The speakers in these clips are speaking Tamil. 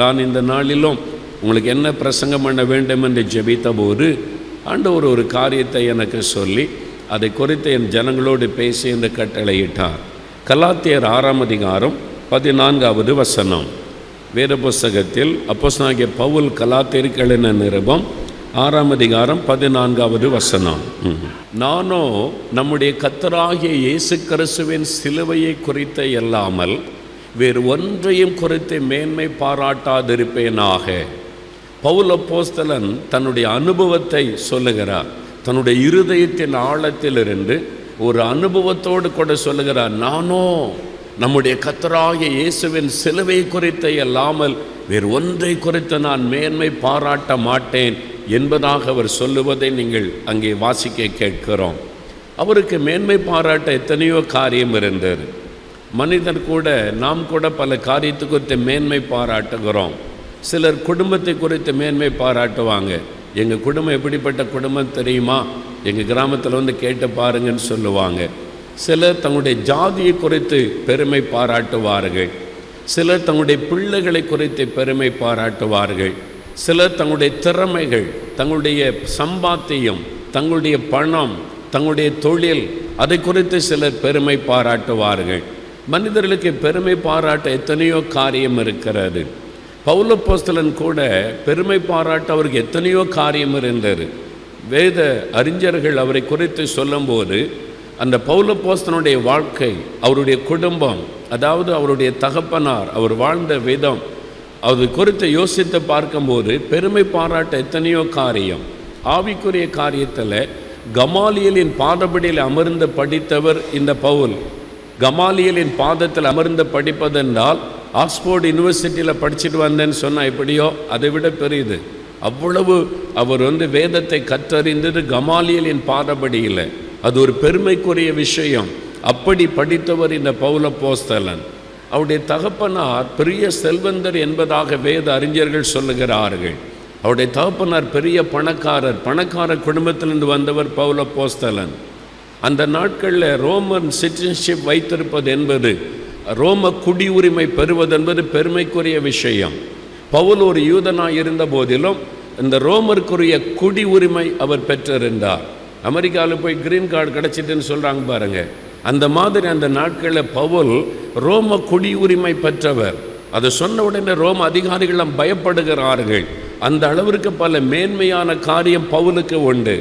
நான் இந்த நாளிலும் உங்களுக்கு என்ன பிரசங்கம் பண்ண வேண்டும் என்று ஜெபித்த போது ஆண்டவர் ஒரு காரியத்தை எனக்கு சொல்லி அதை குறித்து என் ஜனங்களோடு பேசி என்று கட்டளையிட்டார். கலாத்தியர் 6ஆம் அதிகாரம் 14வது வசனம். வேத புஸ்தகத்தில் அப்போஸ்தலனாகிய பவுல் கலாத்தியருக்கு எழுதின நிருபம் 6ஆம் அதிகாரம் 14வது வசனம். நானோ நம்முடைய கர்த்தராகிய இயேசு கிறிஸ்துவின் சிலுவையை குறித்த அல்லாமல் வேறு ஒன்றையும் குறித்து மேன்மை பாராட்டாதிருப்பேனாக. பவுல் அப்போஸ்தலன் தன்னுடைய அனுபவத்தை சொல்லுகிறார். தன்னுடைய இருதயத்தின் ஆழத்திலிருந்து ஒரு அனுபவத்தோடு கூட சொல்லுகிறார். நானோ நம்முடைய கர்த்தராகிய இயேசுவின் சிலுவை குறித்த அல்லாமல் வேறு ஒன்றை குறித்து நான் மேன்மை பாராட்ட மாட்டேன் என்பதாக அவர் சொல்லுவதை நீங்கள் அங்கே வாசிக்க கேட்கிறோம். அவருக்கு மேன்மை பாராட்ட எத்தனையோ காரியம் இருந்தது. மனிதர் கூட, நாம் கூட பல காரியத்தை குறித்து மேன்மை பாராட்டுகிறோம். சிலர் குடும்பத்தை குறித்து மேன்மை பாராட்டுவாங்க. எங்கள் குடும்பம் எப்படிப்பட்ட குடும்பம் தெரியுமா, எங்கள் கிராமத்தில் வந்து கேட்டு பாருங்கன்னு சொல்லுவாங்க. சிலர் தங்களுடைய ஜாதியை குறித்து பெருமை பாராட்டுவார்கள். சிலர் தங்களுடைய பிள்ளைகளை குறித்து பெருமை பாராட்டுவார்கள். சிலர் தங்களுடைய திறமைகள், தங்களுடைய சம்பாத்தியம், தங்களுடைய பணம், தங்களுடைய தொழில், அதை குறித்து சிலர் பெருமை பாராட்டுவார்கள். மனிதர்களுக்கு பெருமை பாராட்ட எத்தனையோ காரியம் இருக்கிறது. பவுல் அப்போஸ்தலன் கூட பெருமை பாராட்ட அவருக்கு எத்தனையோ காரியம் இருந்தது. வேத அறிஞர்கள் அவரை குறித்து சொல்லும்போது அந்த பவுல் அப்போஸ்தலனுடைய வாழ்க்கை, அவருடைய குடும்பம், அதாவது அவருடைய தகப்பனார், அவர் வாழ்ந்த விதம், அது குறித்து யோசித்து பார்க்கும்போது பெருமை பாராட்ட எத்தனையோ காரியம். ஆவிக்குரிய காரியத்தில் கமாலியலின் பாதப்படியில் அமர்ந்து படித்தவர் இந்த பவுல். கமாலியலின் பாதத்தில் அமர்ந்து படிப்பதென்றால் ஆக்ஸ்போர்ட் யூனிவர்சிட்டியில் படிச்சுட்டு வந்தேன்னு சொன்னால் எப்படியோ அதை விட பெரியது. அவ்வளவு அவர் வேதத்தை கற்றறிந்தது கமாலியலின் பாதப்படியில். அது ஒரு பெருமைக்குரிய விஷயம். அப்படி படித்தவர் இந்த பவுல் அப்போஸ்தலன். அவருடைய தகப்பனார் பெரிய செல்வந்தர் என்பதாக வேத அறிஞர்கள் சொல்லுகிறார்கள். அவருடைய தகப்பனார் பெரிய பணக்காரர் குடும்பத்திலிருந்து வந்தவர் பவுல் அப்போஸ்தலன். அந்த நாட்களில் ரோமன் சிட்டிசன்ஷிப் வைத்திருப்பது என்பது, ரோம குடியுரிமை பெறுவது என்பது பெருமைக்குரிய விஷயம். பவுல் ஒரு யூதனாக இருந்த போதிலும் இந்த ரோமருக்குரிய குடி உரிமை அவர் பெற்றிருந்தார். அமெரிக்காவில் போய் கிரீன் கார்டு கிடச்சிட்டுன்னு சொல்கிறாங்க பாருங்க. அந்த மாதிரி அந்த நாட்களில் பவுல் ரோம குடியுரிமை பெற்றவர். அதை சொன்ன உடனே ரோம அதிகாரிகளும் பயப்படுகிறார்கள். அந்த அளவிற்கு பல மேன்மையான காரியம் பவுலுக்கு உண்டு.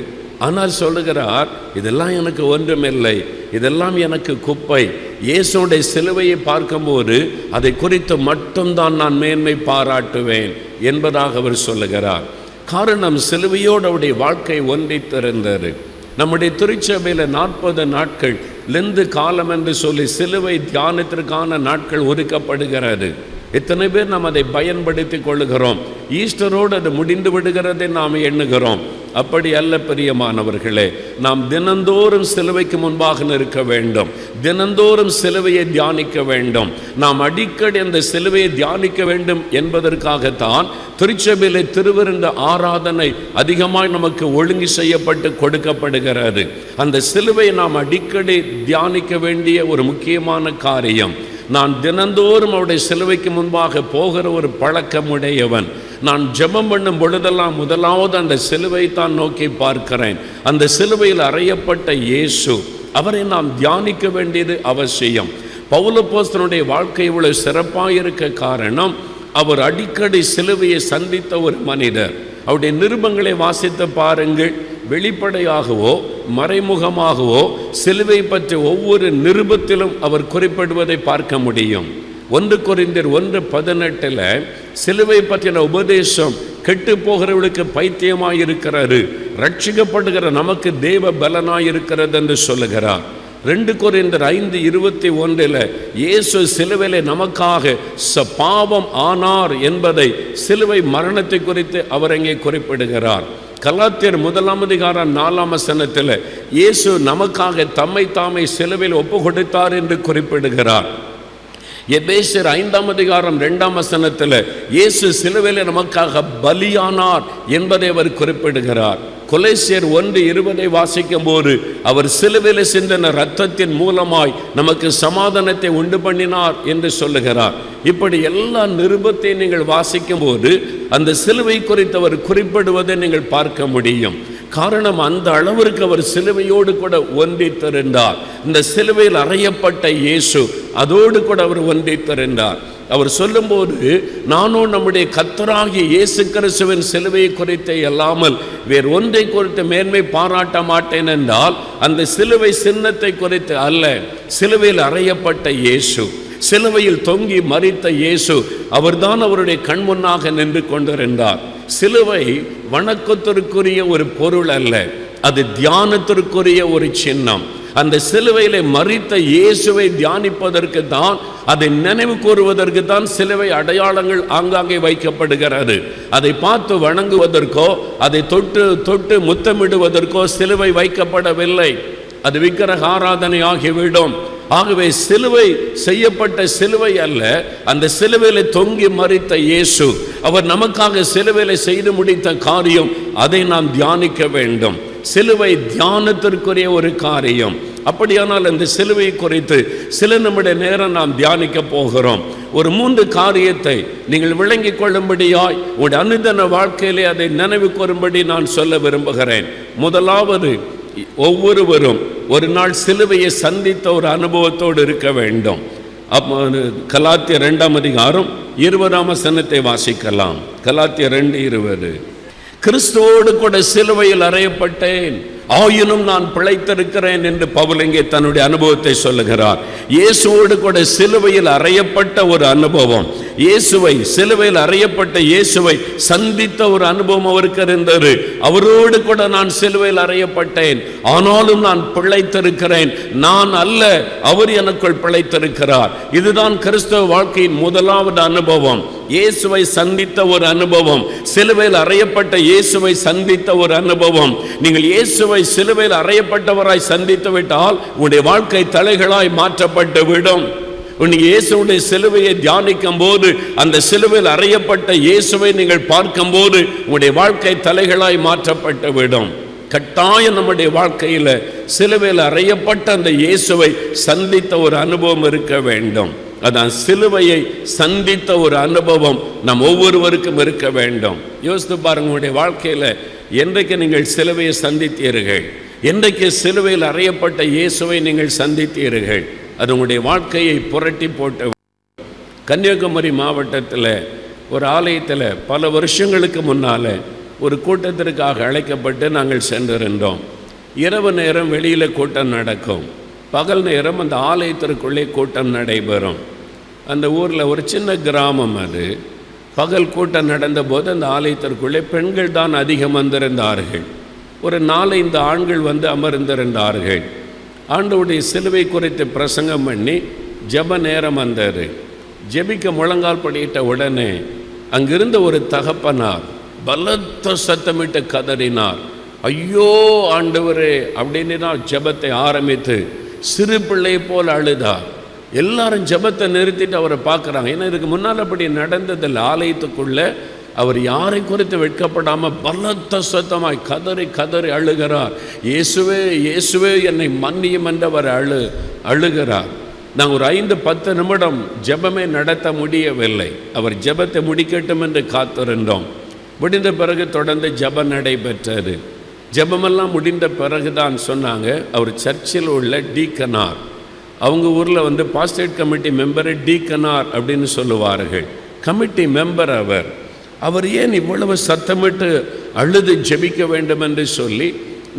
ஆனால் சொல்லுகிறார், இதெல்லாம் எனக்கு ஒன்றுமில்லை, இதெல்லாம் எனக்கு குப்பை. இயேசுடைய சிலுவையை பார்க்கும்போது அதை குறித்து மட்டும்தான் நான் மேன்மை பாராட்டுவேன் என்பதாக அவர் சொல்லுகிறார். காரணம், சிலுவையோடு அவருடைய வாழ்க்கை ஒன்றித்திருந்தது. நம்முடைய திருச்சபையில் 40 நாட்கள் லெந்து காலம் என்று சொல்லி சிலுவை தியானத்திற்கான நாட்கள் ஒதுக்கப்படுகிறது. எத்தனை பேர் நாம் அதை பயன்படுத்தி கொள்ளுகிறோம்? ஈஸ்டரோடு அது முடிந்து விடுகிறதை நாம் எண்ணுகிறோம். அப்படி அல்ல பிரியமானவர்களே. நாம் தினந்தோறும் சிலுவைக்கு முன்பாக நிற்க வேண்டும். தினந்தோறும் சிலுவையை தியானிக்க வேண்டும். நாம் அடிக்கடி அந்த சிலுவையை தியானிக்க வேண்டும் என்பதற்காகத்தான் திருச்சபையிலே திருவிருந்த ஆராதனை அதிகமாய் நமக்கு ஒழுங்கு செய்யப்பட்டு கொடுக்கப்படுகிறது. அந்த சிலுவையை நாம் அடிக்கடி தியானிக்க வேண்டிய ஒரு முக்கியமான காரியம். நான் தினந்தோறும் அவருடைய சிலுவைக்கு முன்பாக போகிற ஒரு பழக்கமுடையவன். நான் ஜெபம் பண்ணும் பொழுதெல்லாம் முதலாவது அந்த சிலுவை தான் நோக்கி பார்க்கிறேன். அந்த சிலுவையில் அறையப்பட்ட இயேசு, அவரை நாம் தியானிக்க வேண்டியது அவசியம். பவுல் அப்போஸ்தலனுடைய வாழ்க்கை இவ்வளவு சிறப்பாக இருக்க காரணம், அவர் அடிக்கடி சிலுவையை சந்தித்த ஒரு மனிதர். அவருடைய நிருபங்களை வாசித்து பாருங்கள். வெளிப்படையாகவோ மறைமுகமாகவோ சிலுவை பற்றி ஒவ்வொரு நிருபத்திலும் அவர் குறிப்பிடுவதை பார்க்க முடியும். 1 கொரிந்தியர் 1:18 சிலுவை பற்றின உபதேசம் கெட்டு போகிறவர்களுக்கு பைத்தியமாய் இருக்கிறது, ரட்சிக்கப்படுகிற நமக்கு தேவ பலனாய் இருக்கிறது என்று சொல்லுகிறார். 2 கொரிந்தியர் 5:21 இயேசு சிலுவையிலே நமக்காக பாவம் ஆனார் என்பதை, சிலுவை மரணத்தை குறித்து அவர் அங்கே குறிப்பிடுகிறார். கலாத்தியர் 1ஆம் அதிகாரம் 4ஆம் வசனத்தில் இயேசு நமக்காக தம்மை தாமே சிலுவையில் ஒப்பு கொடுத்தார் என்று குறிப்பிடுகிறார். எபேசியர் 5ஆம் அதிகாரம் 2ஆம் வசனத்தில் இயேசு சிலுவையில் நமக்காக பலியானார் என்பதை அவர் குறிப்பிடுகிறார். கொலோசியர் 1:20 வாசிக்கும் போது அவர் சிலுவையில் சிந்தின இரத்தத்தின் மூலமாய் நமக்கு சமாதானத்தை உண்டு பண்ணினார் என்று சொல்லுகிறார். இப்படி எல்லா நிருபத்தையும் நீங்கள் வாசிக்கும் போது அந்த சிலுவை குறித்து அவர் குறிப்பிடுவதை நீங்கள் பார்க்க முடியும். காரணம், அந்த அளவிற்கு அவர் சிலுவையோடு கூட ஒன்றித்திருந்தார். இந்த சிலுவையில் அறையப்பட்ட இயேசு அதோடு கூட அவர் ஒன்றித்திருந்தார். அவர் சொல்லும்போது, நானும் நம்முடைய கர்த்தராகிய இயேசு கிறிஸ்துவின் சிலுவையை குறித்து அல்லாமல் வேறு ஒன்றை குறித்து மேன்மை பாராட்ட மாட்டேன் என்றால் அந்த சிலுவை சின்னத்தை குறித்து அல்ல. சிலுவையில் அறையப்பட்ட இயேசு, சிலுவையில் தொங்கி மரித்த இயேசு, அவர்தான் அவருடைய கண் முன்னாக நின்று கொண்டிருந்தார். சிலுவை வணக்கத்திற்குரிய ஒரு பொருள் அல்ல, அது தியானத்திற்குரிய ஒரு சின்னம். அந்த சிலுவையிலே மரித்த இயேசுவை தியானிப்பதற்கு தான், அதை நினைவு கூறுவதற்கு தான் சிலுவை அடையாளங்கள் ஆங்காங்கே வைக்கப்படுகிறது. அதை பார்த்து வணங்குவதற்கோ அதை தொட்டு முத்தமிடுவதற்கோ சிலுவை வைக்கப்படவில்லை. அது விக்கிரக ஆராதனை ஆகிவிடும். ஆகவே சிலுவை செய்யப்பட்ட சிலுவை அல்ல, அந்த சிலுவையில் தொங்கி மரித்த இயேசு, அவர் நமக்காக சிலுவையில் செய்து முடித்த காரியம், அதை நாம் தியானிக்க வேண்டும். சிலுவை தியானத்திற்குரிய ஒரு காரியம். அப்படியானால் அந்த சிலுவை குறித்து சில நிமிட நேரம் நாம் தியானிக்க போகிறோம். ஒரு 3 காரியத்தை நீங்கள் விளங்கிக் கொள்ளும்படியாய் உங்களுடைய அனுதின வாழ்க்கையிலே அதை நினைவு கூறும்படி நான் சொல்ல விரும்புகிறேன். முதலாவது, ஒவ்வொருவரும் ஒரு நாள் சிலுவையை சந்தித்த ஒரு அனுபவத்தோடு இருக்க வேண்டும். கலாத்தியர் 2:20 வாசிக்கலாம். கலாத்தியர் 2:20, கிறிஸ்துவோடு கூட சிலுவையில் அறையப்பட்டேன், ஆயினும் நான் பிழைத்திருக்கிறேன் என்று பவுல் இங்கே தன்னுடைய அனுபவத்தை சொல்லுகிறார். இயேசுவோடு கூட சிலுவையில் அறையப்பட்ட ஒரு அனுபவம், இயேசுவை சிலுவையில் அறையப்பட்ட இயேசுவை சந்தித்த ஒரு அனுபவம் அவருக்கு இருந்தது. அவரோடு கூட நான் சிலுவையில் அறையப்பட்டேன், ஆனாலும் நான் பிழைத்திருக்கிறேன். நான் அல்ல, அவர் எனக்குள் பிழைத்திருக்கிறார். இதுதான் கிறிஸ்தவ வாழ்க்கையின் முதலாவது அனுபவம். இயேசுவை சந்தித்த ஒரு அனுபவம், சிலுவையில் அறையப்பட்ட இயேசுவை சந்தித்த ஒரு அனுபவம். நீங்கள் இயேசுவை சிலுவையில் அறையப்பட்டவராய் சந்தித்து விட்டால் உங்களுடைய வாழ்க்கை தலைகளாய் மாற்றப்பட்டு விடும். நீங்கள் இயேசுடைய சிலுவையை தியானிக்கும் போது, அந்த சிலுவையில் அறையப்பட்ட இயேசுவை நீங்கள் பார்க்கும் போது உங்களுடைய வாழ்க்கை தலைகளாய் மாற்றப்பட்டு விடும். கட்டாயம் நம்முடைய வாழ்க்கையில் சிலுவையில் அறையப்பட்ட அந்த இயேசுவை சந்தித்த ஒரு அனுபவம் இருக்க வேண்டும். அதான் சிலுவையை சந்தித்த ஒரு அனுபவம் நம் ஒவ்வொருவருக்கும் இருக்க வேண்டும். யோசித்து பாருங்க, உங்களுடைய வாழ்க்கையில் என்றைக்கு நீங்கள் சிலுவையை சந்தித்தீர்கள், என்றைக்கு சிலுவையில் அறையப்பட்ட இயேசுவை நீங்கள் சந்தித்தீர்கள், அது உங்களுடைய வாழ்க்கையை புரட்டி போட்டு. கன்னியாகுமரி மாவட்டத்தில் ஒரு ஆலயத்தில் பல வருஷங்களுக்கு முன்னால் ஒரு கூட்டத்திற்காக அழைக்கப்பட்டு நாங்கள் சென்றிருந்தோம். இரவு நேரம் வெளியில் கூட்டம் நடக்கும், பகல் நேரம் அந்த ஆலயத்திற்குள்ளே கூட்டம் நடைபெறும். அந்த ஊரில் ஒரு சின்ன கிராமம் அது. பகல் கூட்டம் நடந்தபோது அந்த ஆலயத்திற்குள்ளே பெண்கள் தான் அதிகம் வந்திருந்தார்கள். ஒரு 4-5 ஆண்கள் வந்து அமர்ந்திருந்தார்கள். ஆண்டவருடைய சிலுவை குறித்து பிரசங்கம் பண்ணி ஜெப நேரம் வந்தது. ஜெபிக்க முழங்கால் படியிட்ட உடனே அங்கிருந்த ஒரு தகப்பனார் பலத்த சத்தமிட்டு கதறினார், ஐயோ ஆண்டவரே அப்படின்னு நான் ஜெபத்தை ஆரம்பித்து சிறு பிள்ளை போல் அழுதார். எல்லாரும் ஜெபத்தை நிறுத்திட்டு அவரை பார்க்குறாங்க. ஏன்னா இதுக்கு முன்னால் அப்படி நடந்ததில்லை. ஆலயத்துக்குள்ளே அவர் யாரை குறித்து வெட்கப்படாமல் பலத்த சத்தமாய் கதறி கதறி அழுகிறார். இயேசுவே இயேசுவே என்னை மன்னியும் என்று அவர் அழுகிறார். நாங்கள் ஒரு 5-10 நிமிடம் ஜெபமே நடத்த முடியவில்லை. அவர் ஜெபத்தை முடிக்கட்டும் என்று காத்திருந்தோம். முடிந்த பிறகு தொடர்ந்து ஜெபம் நடைபெற்றது. ஜெபமெல்லாம் முடிந்த பிறகுதான் சொன்னாங்க, அவர் சர்ச்சில் உள்ள டீக்கனார், அவங்க ஊரில் வந்து பாஸ்டேட் கமிட்டி மெம்பரை டீக்கனார் அப்படின்னு சொல்லுவார்கள். கமிட்டி மெம்பர் அவர் ஏன் இவ்வளவு சத்தமிட்டு அழுது ஜெபிக்க வேண்டும் என்று சொல்லி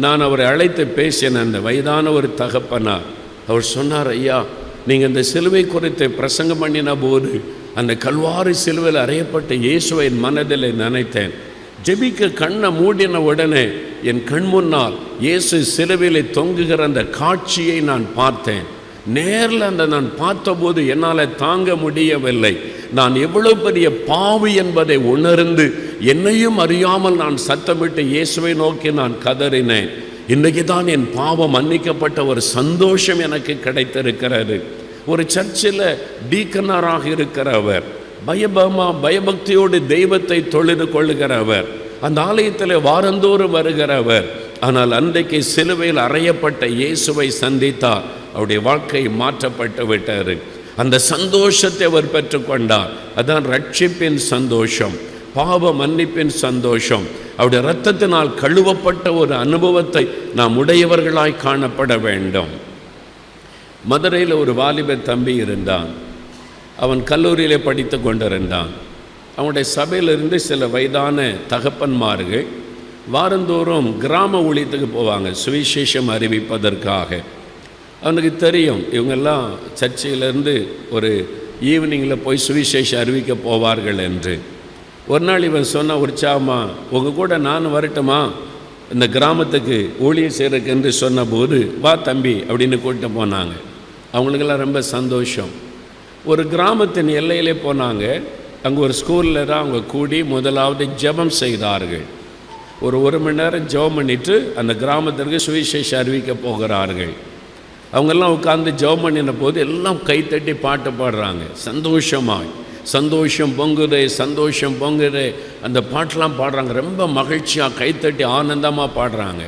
நான் அவரை அழைத்து பேசினேன். அந்த வயதான ஒரு தகப்பனார் அவர் சொன்னார், ஐயா நீங்கள் இந்த சிலுவை குறித்து பிரசங்கம் பண்ணின போது அந்த கல்வாரி சிலுவையில் அறையப்பட்ட இயேசுவை என் மனதில் நினைத்தேன். ஜெபிக்க கண்ணை மூடின உடனே என் கண் முன்னால் இயேசு சிலுவையில் தொங்குகிற அந்த காட்சியை நான் பார்த்தேன். நேரில் நான் பார்த்தபோது என்னால் தாங்க முடியவில்லை. நான் எவ்வளவு பெரிய பாவி என்பதை உணர்ந்து என்னையும் அறியாமல் நான் சத்தமிட்டு இயேசுவை நோக்கி நான் கதறினேன். இன்றைக்கு தான் என் பாவம் மன்னிக்கப்பட்ட ஒரு சந்தோஷம் எனக்கு கிடைத்திருக்கிறது. ஒரு சர்ச்சில் டீக்கனராக இருக்கிறவர், பயபக்தியோடு தெய்வத்தை தொழுது கொள்ளுகிறவர், அந்த ஆலயத்தில் வாரந்தோறும் வருகிறவர். ஆனால் அன்றைக்கு சிலுவையில் அறையப்பட்ட இயேசுவை சந்தித்தார். அவருடைய வாழ்க்கை மாற்றப்பட்டு விட்டார். அந்த சந்தோஷத்தை அவர் பெற்றுக்கொண்டார். அதான் ரட்சிப்பின் சந்தோஷம், பாவ மன்னிப்பின் சந்தோஷம். அவருடைய இரத்தத்தினால் கழுவப்பட்ட ஒரு அனுபவத்தை நாம் உடையவர்களாய் காணப்பட வேண்டும். மதுரையில் ஒரு வாலிப தம்பி இருந்தான். அவன் கல்லூரியிலே படித்து கொண்டிருந்தான். அவனுடைய சபையிலிருந்து சில வயதான தகப்பன்மார்கள் வாரந்தோறும் கிராம ஊழியத்துக்கு போவாங்க சுவிசேஷம் அறிவிப்பதற்காக. அவனுக்கு தெரியும் இவங்கெல்லாம் சர்ச்சையிலேருந்து ஒரு ஈவினிங்கில் போய் சுவிசேஷம் அறிவிக்க போவார்கள் என்று. ஒரு நாள் இவன் சொன்ன உற்சாகமா, உங்கள் கூட நான் வரட்டுமா இந்த கிராமத்துக்கு ஊழியம் செய்கிறதுக்கு என்று சொன்னபோது, வா தம்பி அப்படின்னு கூப்பிட்டு போனாங்க. அவங்களுக்கெல்லாம் ரொம்ப சந்தோஷம். ஒரு கிராமத்தின் எல்லையிலே போனாங்க. அங்கே ஒரு ஸ்கூலில் தான் அவங்க கூடி முதலாவது ஜெபம் செய்தார்கள். ஒரு மணி நேரம் ஜெபம் பண்ணிட்டு அந்த கிராமத்திற்கு சுவிசேஷம் அறிவிக்க போகிறார்கள். அவங்கெல்லாம் உட்கார்ந்து ஜெபம் பண்ணின போது எல்லாம் கைத்தட்டி பாட்டு பாடுறாங்க. சந்தோஷமாய், சந்தோஷம் பொங்குதே, சந்தோஷம் பொங்குதே, அந்த பாட்டெலாம் பாடுறாங்க. ரொம்ப மகிழ்ச்சியாக கைத்தட்டி ஆனந்தமாக பாடுறாங்க.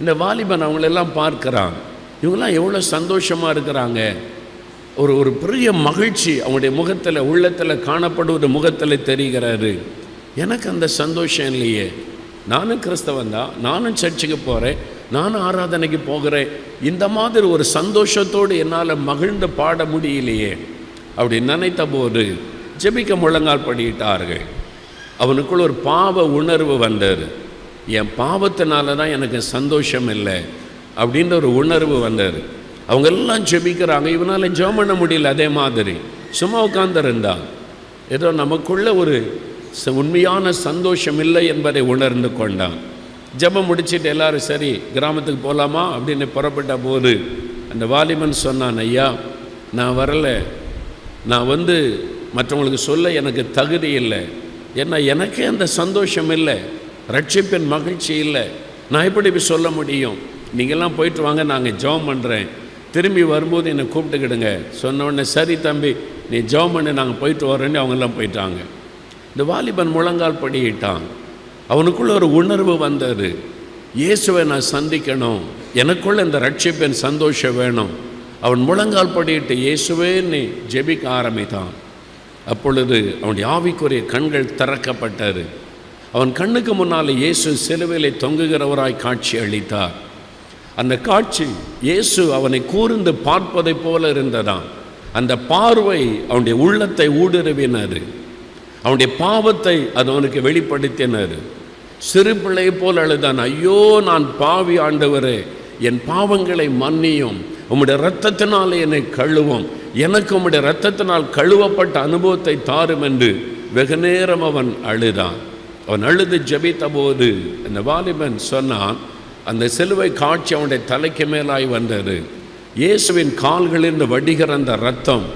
இந்த வாலிபன் அவங்களெல்லாம் பார்க்குறான். இவங்கெல்லாம் எவ்வளோ சந்தோஷமாக இருக்கிறாங்க. ஒரு பெரிய மகிழ்ச்சி அவங்களுடைய முகத்தில், உள்ளத்தில் காணப்படுவது முகத்தில் தெரிகிறாரு. எனக்கு அந்த சந்தோஷம் இல்லையே. நானும் கிறிஸ்தவன் தான், நானும் சர்ச்சுக்கு போகிறேன், நானும் ஆராதனைக்கு போகிறேன். இந்த மாதிரி ஒரு சந்தோஷத்தோடு என்னால் மகிழ்ந்து பாட முடியலையே அப்படி நினைத்த போது ஜெபிக்க முழங்கால் படியிட்டார்கள். அவனுக்குள் ஒரு பாவ உணர்வு வந்தது. என் பாவத்தினால தான் எனக்கு சந்தோஷம் இல்லை அப்படின்ற ஒரு உணர்வு வந்தது. அவங்க எல்லாம் ஜெபிக்கிறாங்க, இவனால் ஜெபம் பண்ண முடியல. அதே மாதிரி சும்மா உட்கார்ந்திருந்தான். ஏதோ நமக்குள்ள ஒரு உண்மையான சந்தோஷம் இல்லை என்பதை உணர்ந்து கொண்டான். ஜெபம் முடிச்சுட்டு எல்லாரும் சரி கிராமத்துக்கு போகலாமா அப்படின்னு புறப்பட்ட போது அந்த வாலிபன் சொன்னான், ஐயா நான் வரலை, நான் மற்றவங்களுக்கு சொல்ல எனக்கு தகுதி இல்லை. ஏன்னா எனக்கே அந்த சந்தோஷம் இல்லை, ரட்சிப்பின் மகிழ்ச்சி இல்லை. நான் எப்படி சொல்ல முடியும்? நீங்கள்லாம் போயிட்டு வாங்க, நாங்கள் ஜெபம் பண்ணுறேன், திரும்பி வரும்போது என்னை கூப்பிட்டுக்கிடுங்க. சொன்ன உடனே சரி தம்பி நீ ஜெபம் பண்ணி நாங்கள் போயிட்டு வரோன்னு அவங்கெல்லாம் போயிட்டாங்க. இந்த வாலிபன் முழங்கால் படியிட்டான். அவனுக்குள்ள ஒரு உணர்வு வந்தது, இயேசுவை நான் சந்திக்கணும், எனக்குள்ள இந்த ரட்சிப்பின் சந்தோஷம் வேணும். அவன் முழங்கால் படியிட்டு இயேசுவே நீ ஜெபிக்க ஆரம்பித்தான். அப்பொழுது அவனுடைய ஆவிக்குரிய கண்கள் திறக்கப்பட்டது. அவன் கண்ணுக்கு முன்னால் இயேசு சிலுவையிலே தொங்குகிறவராய் காட்சி அளித்தார். அந்த காட்சி இயேசு அவனை கூர்ந்து பார்ப்பதைப் போல இருந்ததாம். அந்த பார்வை அவனுடைய உள்ளத்தை ஊடுருவினது, அவனுடைய பாவத்தை அது அவனுக்கு வெளிப்படுத்தினது. சிறு பிள்ளை போல் அழுதான், ஐயோ நான் பாவி ஆண்டவரே, என் பாவங்களை மன்னியும், உம்முடைய இரத்தத்தினாலே என்னை கழுவும், எனக்கு உம்முடைய இரத்தத்தினால் கழுவப்பட்ட அனுபவத்தை தாரும் என்று வெகு நேரம் அவன் அழுதான். அவன் அழுது ஜெபித்த போது அந்த வாலிபன் சொன்னான், அந்த சிலுவை காட்சி அவனுடைய தலைக்கு மேலாய் வந்தது. இயேசுவின் கால்களிலிருந்து வடிகிற அந்த இரத்தம்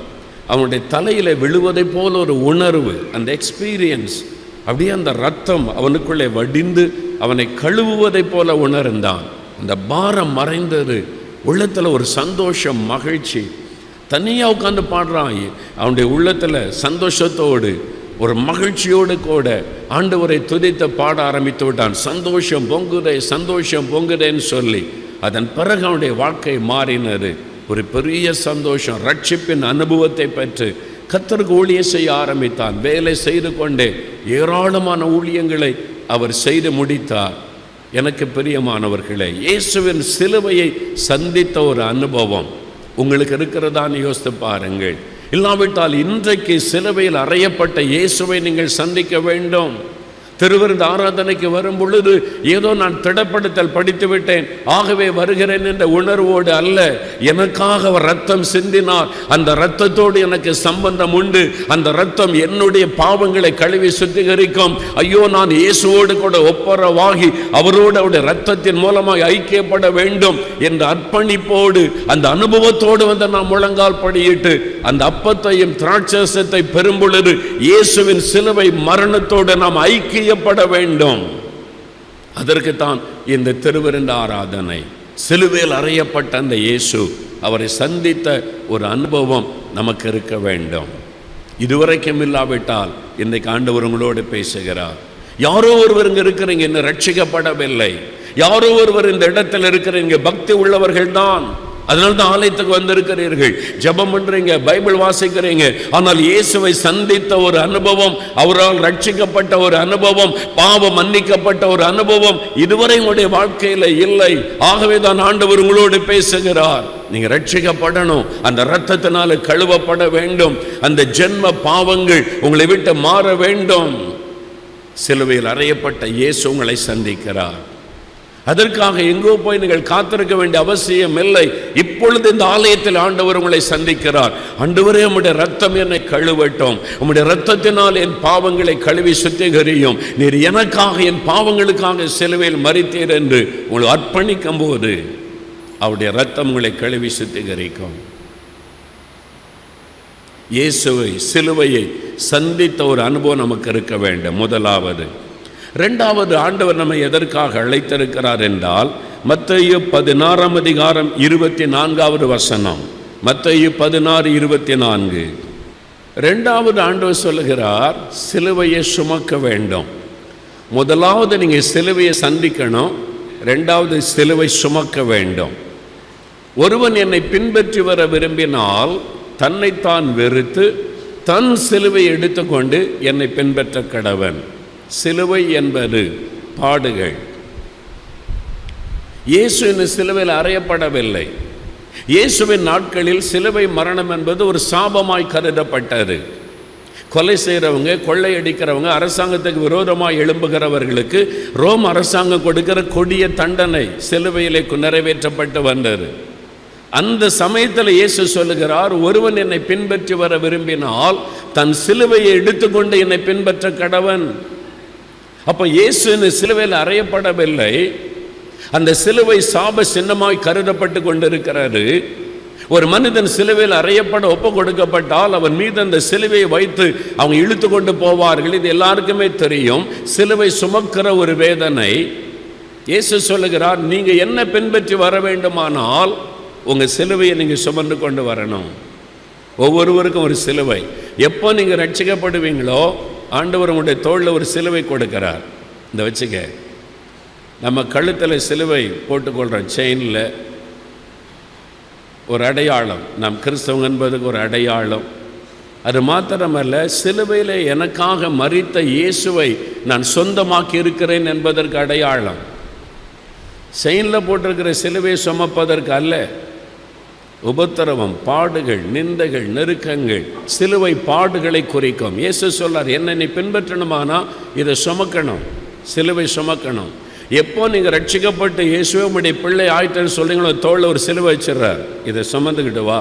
அவனுடைய தலையில் விழுவதை போல ஒரு உணர்வு, அந்த எக்ஸ்பீரியன்ஸ், அப்படியே அந்த இரத்தம் அவனுக்குள்ளே வடிந்து அவனை கழுவுவதை போல உணர்ந்தான். அந்த பாரம் மறைந்தது, உள்ளத்தில் ஒரு சந்தோஷம், மகிழ்ச்சி. தனியாக உட்காந்து பாடுறான். அவனுடைய உள்ளத்தில் சந்தோஷத்தோடு ஒரு மகிழ்ச்சியோடு கூட ஆண்டவரை துதித்து பாட ஆரம்பித்து விட்டான். சந்தோஷம் பொங்குதே, சந்தோஷம் பொங்குதேன்னு சொல்லி அதன் பிறகு அவனுடைய வாழ்க்கை மாறினது. ஒரு பெரிய சந்தோஷம், ரட்சிப்பின் அனுபவத்தை பெற்று கர்த்தருக்கு ஊழியம் செய்ய ஆரம்பித்தான். வேலை செய்து கொண்டே ஏராளமான ஊழியங்களை அவர் செய்து முடித்தார். எனக்கு பிரியமானவர்களே, இயேசுவின் சிலுவையை சந்தித்த ஒரு அனுபவம் உங்களுக்கு இருக்கிறதான்னு யோசித்து பாருங்கள். இல்லாவிட்டால் இன்றைக்கு சிலுவையில் அறையப்பட்ட இயேசுவை நீங்கள் சந்திக்க வேண்டும். திருவிருந்து ஆராதனைக்கு வரும் பொழுது ஏதோ நான் திடப்படுத்தல் படித்து விட்டேன் ஆகவே வருகிறேன் என்ற உணர்வோடு அல்ல, எனக்காக அவர் ரத்தம் சிந்தினார், அந்த இரத்தத்தோடு எனக்கு சம்பந்தம் உண்டு, அந்த இரத்தம் என்னுடைய பாவங்களை கழுவி சுத்திகரிக்கும். ஐயோ நான் இயேசுவோடு கூட ஒப்பரவாகி அவரோடு அவருடைய இரத்தத்தின் மூலமாக ஐக்கியப்பட வேண்டும் என்ற அர்ப்பணிப்போடு அந்த அனுபவத்தோடு நாம் முழங்கால் படியிட்டு அந்த அப்பத்தையும் திராட்சரசத்தை பெறும் பொழுது இயேசுவின் சிலுவை மரணத்தோடு நாம் ஐக்கியப்பட வேண்டும். அதற்குத்தான் இந்த திருவிருந்து ஆராதனை. சிலுவையில் அறையப்பட்ட அந்த இயேசு, அவரை சந்தித்த ஒரு அனுபவம் நமக்கு இருக்க வேண்டும். இதுவரைக்கும் இல்லாவிட்டால் இன்றைக்கு ஆண்டவர் உங்களோடு பேசுகிறார். யாரோ ஒருவர் இங்கே இருக்கிறீங்க, இன்னும் ரட்சிக்கப்படவில்லை. யாரோ ஒருவர் இந்த இடத்துல இருக்கிறீங்க, பக்தி உள்ளவர்கள் தான், அதனால தான் ஆலயத்துக்கு வந்திருக்கிறீர்கள், ஜெபம் பண்றீங்க, பைபிள் வாசிக்கிறீங்க. ஆனால் இயேசுவை சந்தித்த ஒரு அனுபவம், அவரால் ரட்சிக்கப்பட்ட ஒரு அனுபவம், பாவம் மன்னிக்கப்பட்ட ஒரு அனுபவம் இதுவரை உங்களுடைய வாழ்க்கையில இல்லை. ஆகவே தான் ஆண்டவர் உங்களோடு பேசுகிறார். நீங்க ரட்சிக்கப்படணும், அந்த இரத்தத்தினால கழுவப்பட வேண்டும், அந்த ஜென்ம பாவங்கள் உங்களை விட்டு மாற வேண்டும். சிலுவையில் அறையப்பட்ட இயேசு உங்களை சந்திக்கிறார். அதற்காக எங்கோ போய் நீங்கள் காத்திருக்க வேண்டிய அவசியம் இல்லை. இப்பொழுது இந்த ஆலயத்தில் ஆண்டவர் உங்களை சந்திக்கிறார். ஆண்டவரே, உம்முடைய ரத்தம் என்னை கழுவட்டும், உம்முடைய ரத்தத்தினால் என் பாவங்களை கழுவி சுத்திகரியும், நீர் எனக்காக என் பாவங்களுக்காக சிலுவையில் மரித்தீர் என்று உங்களை அர்ப்பணிக்கும் போது அவருடைய ரத்தம் உங்களை கழுவி சுத்திகரிக்கும். இயேசுவை சிலுவையை சந்தித்த ஒரு அனுபவம் நமக்கு இருக்க வேண்டும். முதலாவது. இரண்டாவது, ஆண்டவர் நம்மை எதற்காக அழைத்திருக்கிறார் என்றால், மத்தேயு 16:24 மத்தேயு 16:24. இரண்டாவது ஆண்டவர் சொல்லுகிறார், சிலுவையை சுமக்க வேண்டும். முதலாவது நீங்கள் சிலுவையை சந்திக்கணும், இரண்டாவது சிலுவை சுமக்க வேண்டும். ஒருவன் என்னை பின்பற்றி வர விரும்பினால் தன்னைத்தான் வெறுத்து தன் சிலுவை எடுத்துக்கொண்டு என்னை பின்பற்ற கடவன். சிலுவை என்பது பாடுகள். இயேசு இந்த சிலுவையில் அறையப்படவில்லை. இயேசுவின் நாட்களில் சிலுவை மரணம் என்பது ஒரு சாபமாய் கருதப்பட்டது. கொலை செய்கிறவங்க, கொள்ளையடிக்கிறவங்க, அரசாங்கத்துக்கு விரோதமாக எழும்புகிறவர்களுக்கு ரோம் அரசாங்கம் கொடுக்கிற கொடிய தண்டனை சிலுவையிலே நிறைவேற்றப்பட்டு வந்தது. அந்த சமயத்தில் இயேசு சொல்லுகிறார், ஒருவன் என்னை பின்பற்றி வர விரும்பினால் தன் சிலுவையை எடுத்துக்கொண்டு என்னை பின்பற்ற கடவன். அப்போ இயேசு சிலுவையில் அறையப்படவில்லை. அந்த சிலுவை சாப சின்னமாய் கருதப்பட்டு கொண்டிருக்கிறது. ஒரு மனிதன் சிலுவையில் அறையப்பட ஒப்பு கொடுக்கப்பட்டால் அவன் மீது அந்த சிலுவையை வைத்து அவங்க இழுத்து கொண்டு போவார்கள். இது எல்லாருக்குமே தெரியும். சிலுவை சுமக்கிற ஒரு வேதனை. இயேசு சொல்லுகிறார், நீங்க என்ன பின்பற்றி வர வேண்டுமானால் உங்க சிலுவையை நீங்க சுமந்து கொண்டு வரணும். ஒவ்வொருவருக்கும் ஒரு சிலுவை. எப்போ நீங்க ரட்சிக்கப்படுவீங்களோ ஆண்டவர் உங்களுடைய தோளில் ஒரு சிலுவை கொடுக்கிறார். இந்த வச்சுக்க, நம்ம கழுத்தில் சிலுவை போட்டுக்கொள்கிறோம், செயினில் ஒரு அடையாளம். நாம் கிறிஸ்தவங்க என்பதுக்கு ஒரு அடையாளம். அது மாத்திரமல்ல, சிலுவையில் எனக்காக மரித்த இயேசுவை நான் சொந்தமாக்கி இருக்கிறேன் என்பதற்கு அடையாளம். செயினில் போட்டிருக்கிற சிலுவை சுமப்பதற்கு அல்ல. உபத்திரவம், பாடுகள், நிந்தைகள், நெருக்கங்கள் சிலுவை பாடுகளை குறிக்கும். இயேசு சொல்றார், என்னை நீ பின்பற்றணுமானா இதை சுமக்கணும், சிலுவை சுமக்கணும். எப்போ நீங்கள் ரட்சிக்கப்பட்டு இயேசுவே உம்முடைய பிள்ளை ஆயிட்டேன்னு சொல்றீங்களோ தோளில் ஒரு சிலுவை வச்சிடறார், இதை சுமந்துக்கிட்டு வா.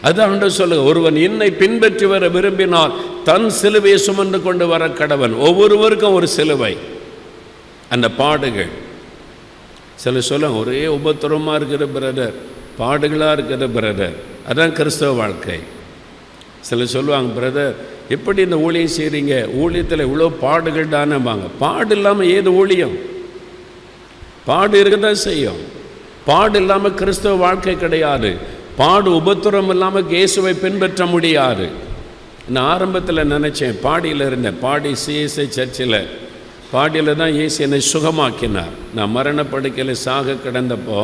அது ஆண்டவர் சொல்லுங்க, ஒருவன் என்னை பின்பற்றி வர விரும்பினால் தன் சிலுவையை சுமந்து கொண்டு வர கடவன். ஒவ்வொருவருக்கும் ஒரு சிலுவை. அந்த பாடுகள் சில சொல்லுங்க, ஒரே உபத்திரமாக இருக்கிற பிரதர், பாடுகளாக இருக்கிற பிரதர், அதான் கிறிஸ்தவ வாழ்க்கை. சில சொல்லுவாங்க, பிரதர் எப்படி இந்த ஊழியம் செய்கிறீங்க, ஊழியத்தில் இவ்வளோ பாடுகள் தானேம்பாங்க. பாடு இல்லாமல் ஏது ஊழியம்? பாடு இருக்க தான் செய்யும். பாடு இல்லாமல் கிறிஸ்தவ வாழ்க்கை கிடையாது. பாடு உபத்திரம் இல்லாமல் இயேசுவை பின்பற்ற முடியாது. நான் ஆரம்பத்தில் நினச்சேன், பாடியில் இருந்தேன், பாடி சிஎஸ்ஐ சர்ச்சில். பாடியில் தான் இயேசு என்னை சுகமாக்கினார். நான் மரணப்படுக்கையில் சாக கிடந்தப்போ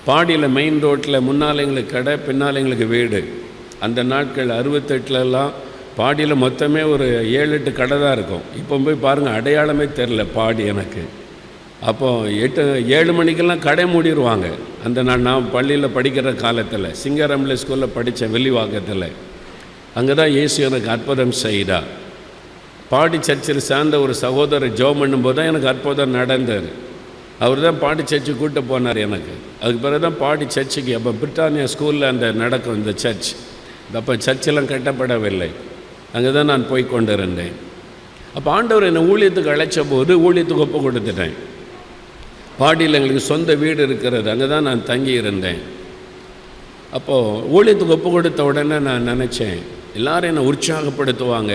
பாடியில் மெயின் ரோட்டில் முன்னால் எங்களுக்கு கடை, பின்னால் எங்களுக்கு வீடு. அந்த நாட்கள் 68லலாம் பாடியில் மொத்தமே ஒரு 7-8 கடை தான் இருக்கும். இப்போ போய் பாருங்கள், அடையாளமே தெரில பாடி எனக்கு. அப்போது 7 மணிக்கெல்லாம் கடை மூடிடுவாங்க. அந்த நான் பள்ளியில் படிக்கிற காலத்தில் சிங்கரம்ல ஸ்கூலில் படித்தேன், வெள்ளிவாக்கத்தில். அங்கே தான் இயேசு எனக்கு அற்புதம் செய்தார். பாடி சர்ச்சில் சேர்ந்த ஒரு சகோதரர் ஜெபம் பண்ணும்போது தான் எனக்கு அற்புதம் நடந்தது. அவர் தான் பாடி சர்ச்சு கூப்பிட்டு போனார் எனக்கு. அதுக்கு பிறகு தான் பாடி சர்ச்சுக்கு, அப்போ பிரிட்டானியா ஸ்கூலில் அந்த நடக்கும் இந்த சர்ச். அப்போ சர்ச்செல்லாம் கட்டப்படவில்லை. அங்கே தான் நான் போய் கொண்டு இருந்தேன். அப்போ ஆண்டவர் என்னை ஊழியத்துக்கு அழைச்ச போது ஊழியத்துக்கு ஒப்பு கொடுத்துட்டேன். பாடியில் எங்களுக்கு சொந்த வீடு இருக்கிறது, அங்கே தான் நான் தங்கி இருந்தேன். அப்போது ஊழியத்துக்கு ஒப்பு கொடுத்த உடனே நான் நினச்சேன், எல்லோரும் என்னை உற்சாகப்படுத்துவாங்க,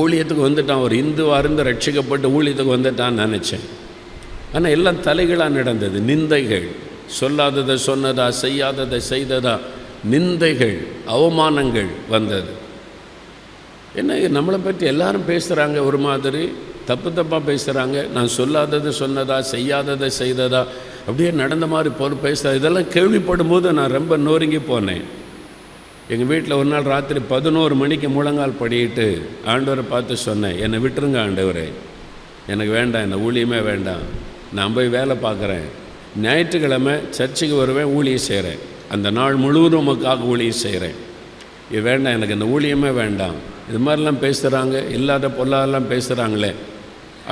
ஊழியத்துக்கு வந்துட்டான், ஒரு இந்துவாக இருந்து ரட்சிக்கப்பட்டு ஊழியத்துக்கு வந்துட்டான்னு நினச்சேன். ஆனால் எல்லாம் தலைகளாக நடந்தது. நிந்தைகள், சொல்லாததை சொன்னதா, செய்யாததை செய்ததா, நிந்தைகள், அவமானங்கள் வந்தது. என்ன நம்மளை பற்றி எல்லாரும் பேசுகிறாங்க, ஒரு மாதிரி தப்பு தப்பாக பேசுகிறாங்க. நான் சொல்லாததை சொன்னதா, செய்யாததை செய்ததா, அப்படியே நடந்த மாதிரி பேசுகிறா. இதெல்லாம் கேள்விப்படும் போது நான் ரொம்ப நொறுங்கி போனேன். எங்கள் வீட்டில் ஒரு நாள் ராத்திரி 11 மணிக்கு முழங்கால் படிக்கிட்டு ஆண்டவரை பார்த்து சொன்னேன், என்னை விட்டுருங்க ஆண்டவரே, எனக்கு வேண்டாம், என்னை ஊழியமே வேண்டாம், நான் போய் வேலை பார்க்குறேன், ஞாயிற்றுக்கிழமை சர்ச்சுக்கு வருவேன், ஊழியம் செய்கிறேன், அந்த நாள் முழுவதும் உமக்காக ஊழியம் செய்கிறேன், இது வேண்டாம், எனக்கு இந்த ஊழியமே வேண்டாம், இது மாதிரிலாம் பேசுகிறாங்க, இல்லாத பொல்லாதெல்லாம் பேசுகிறாங்களே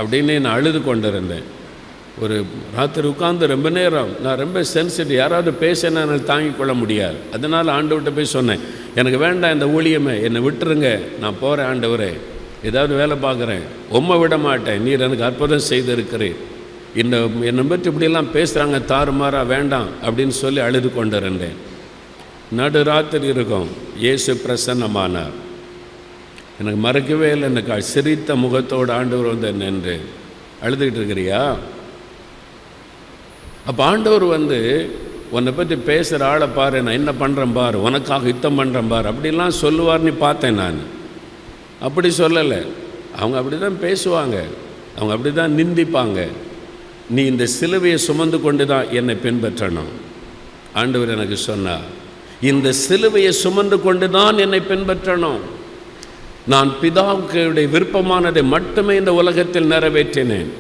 அப்படின்னு நான் அழுது கொண்டு இருந்தேன். ஒரு ராத்திரி உட்கார்ந்து ரொம்ப நேரம், நான் ரொம்ப சென்சிட்டிவ், யாராவது பேசினா என்னால் தாங்கிக் கொள்ள முடியாது. அதனால் ஆண்டவர்கிட்ட போய் சொன்னேன், எனக்கு வேண்டாம் இந்த ஊழியமே, என்னை விட்டுருங்க, நான் போகிறேன் ஆண்டவரே, ஏதாவது வேலை பார்க்குறேன், உம்மை விட மாட்டேன், நீர் எனக்கு அற்புதம் செய்திருக்கிறேன், என்னை பற்றி இப்படியெல்லாம் பேசுகிறாங்க தாறுமாறா, வேண்டாம் அப்படின்னு சொல்லி அழுது கொண்டு இருந்தேன். நடு ராத்திரி இருக்கும், இயேசு பிரசன்னமானார். எனக்கு மறக்கவே இல்லை, எனக்கு சிரித்த முகத்தோடு ஆண்டவர் வந்து நின்று, அழுதுகிட்டு இருக்கிறியா? அப்போ ஆண்டவர் வந்து உன்னை பற்றி பேசுகிற ஆளை பாரு, நான் என்ன பண்ணுறேன் பாரு, உனக்காக யுத்தம் பண்ணுறேன் பாரு அப்படிலாம் சொல்லுவார்னு பார்த்தேன். நான் அப்படி சொல்லலை. அவங்க அப்படி தான் பேசுவாங்க, அவங்க அப்படி தான் நிந்திப்பாங்க. நீ இந்த சிலுவையை சுமந்து கொண்டு தான் என்னை பின்பற்றணும். ஆண்டவர் எனக்கு சொன்னார், இந்த சிலுவையை சுமந்து கொண்டு தான் என்னை பின்பற்றணும். நான் பிதாவுடைய விருப்பமானதை மட்டுமே இந்த உலகத்தில் நிறைவேற்றினேன்.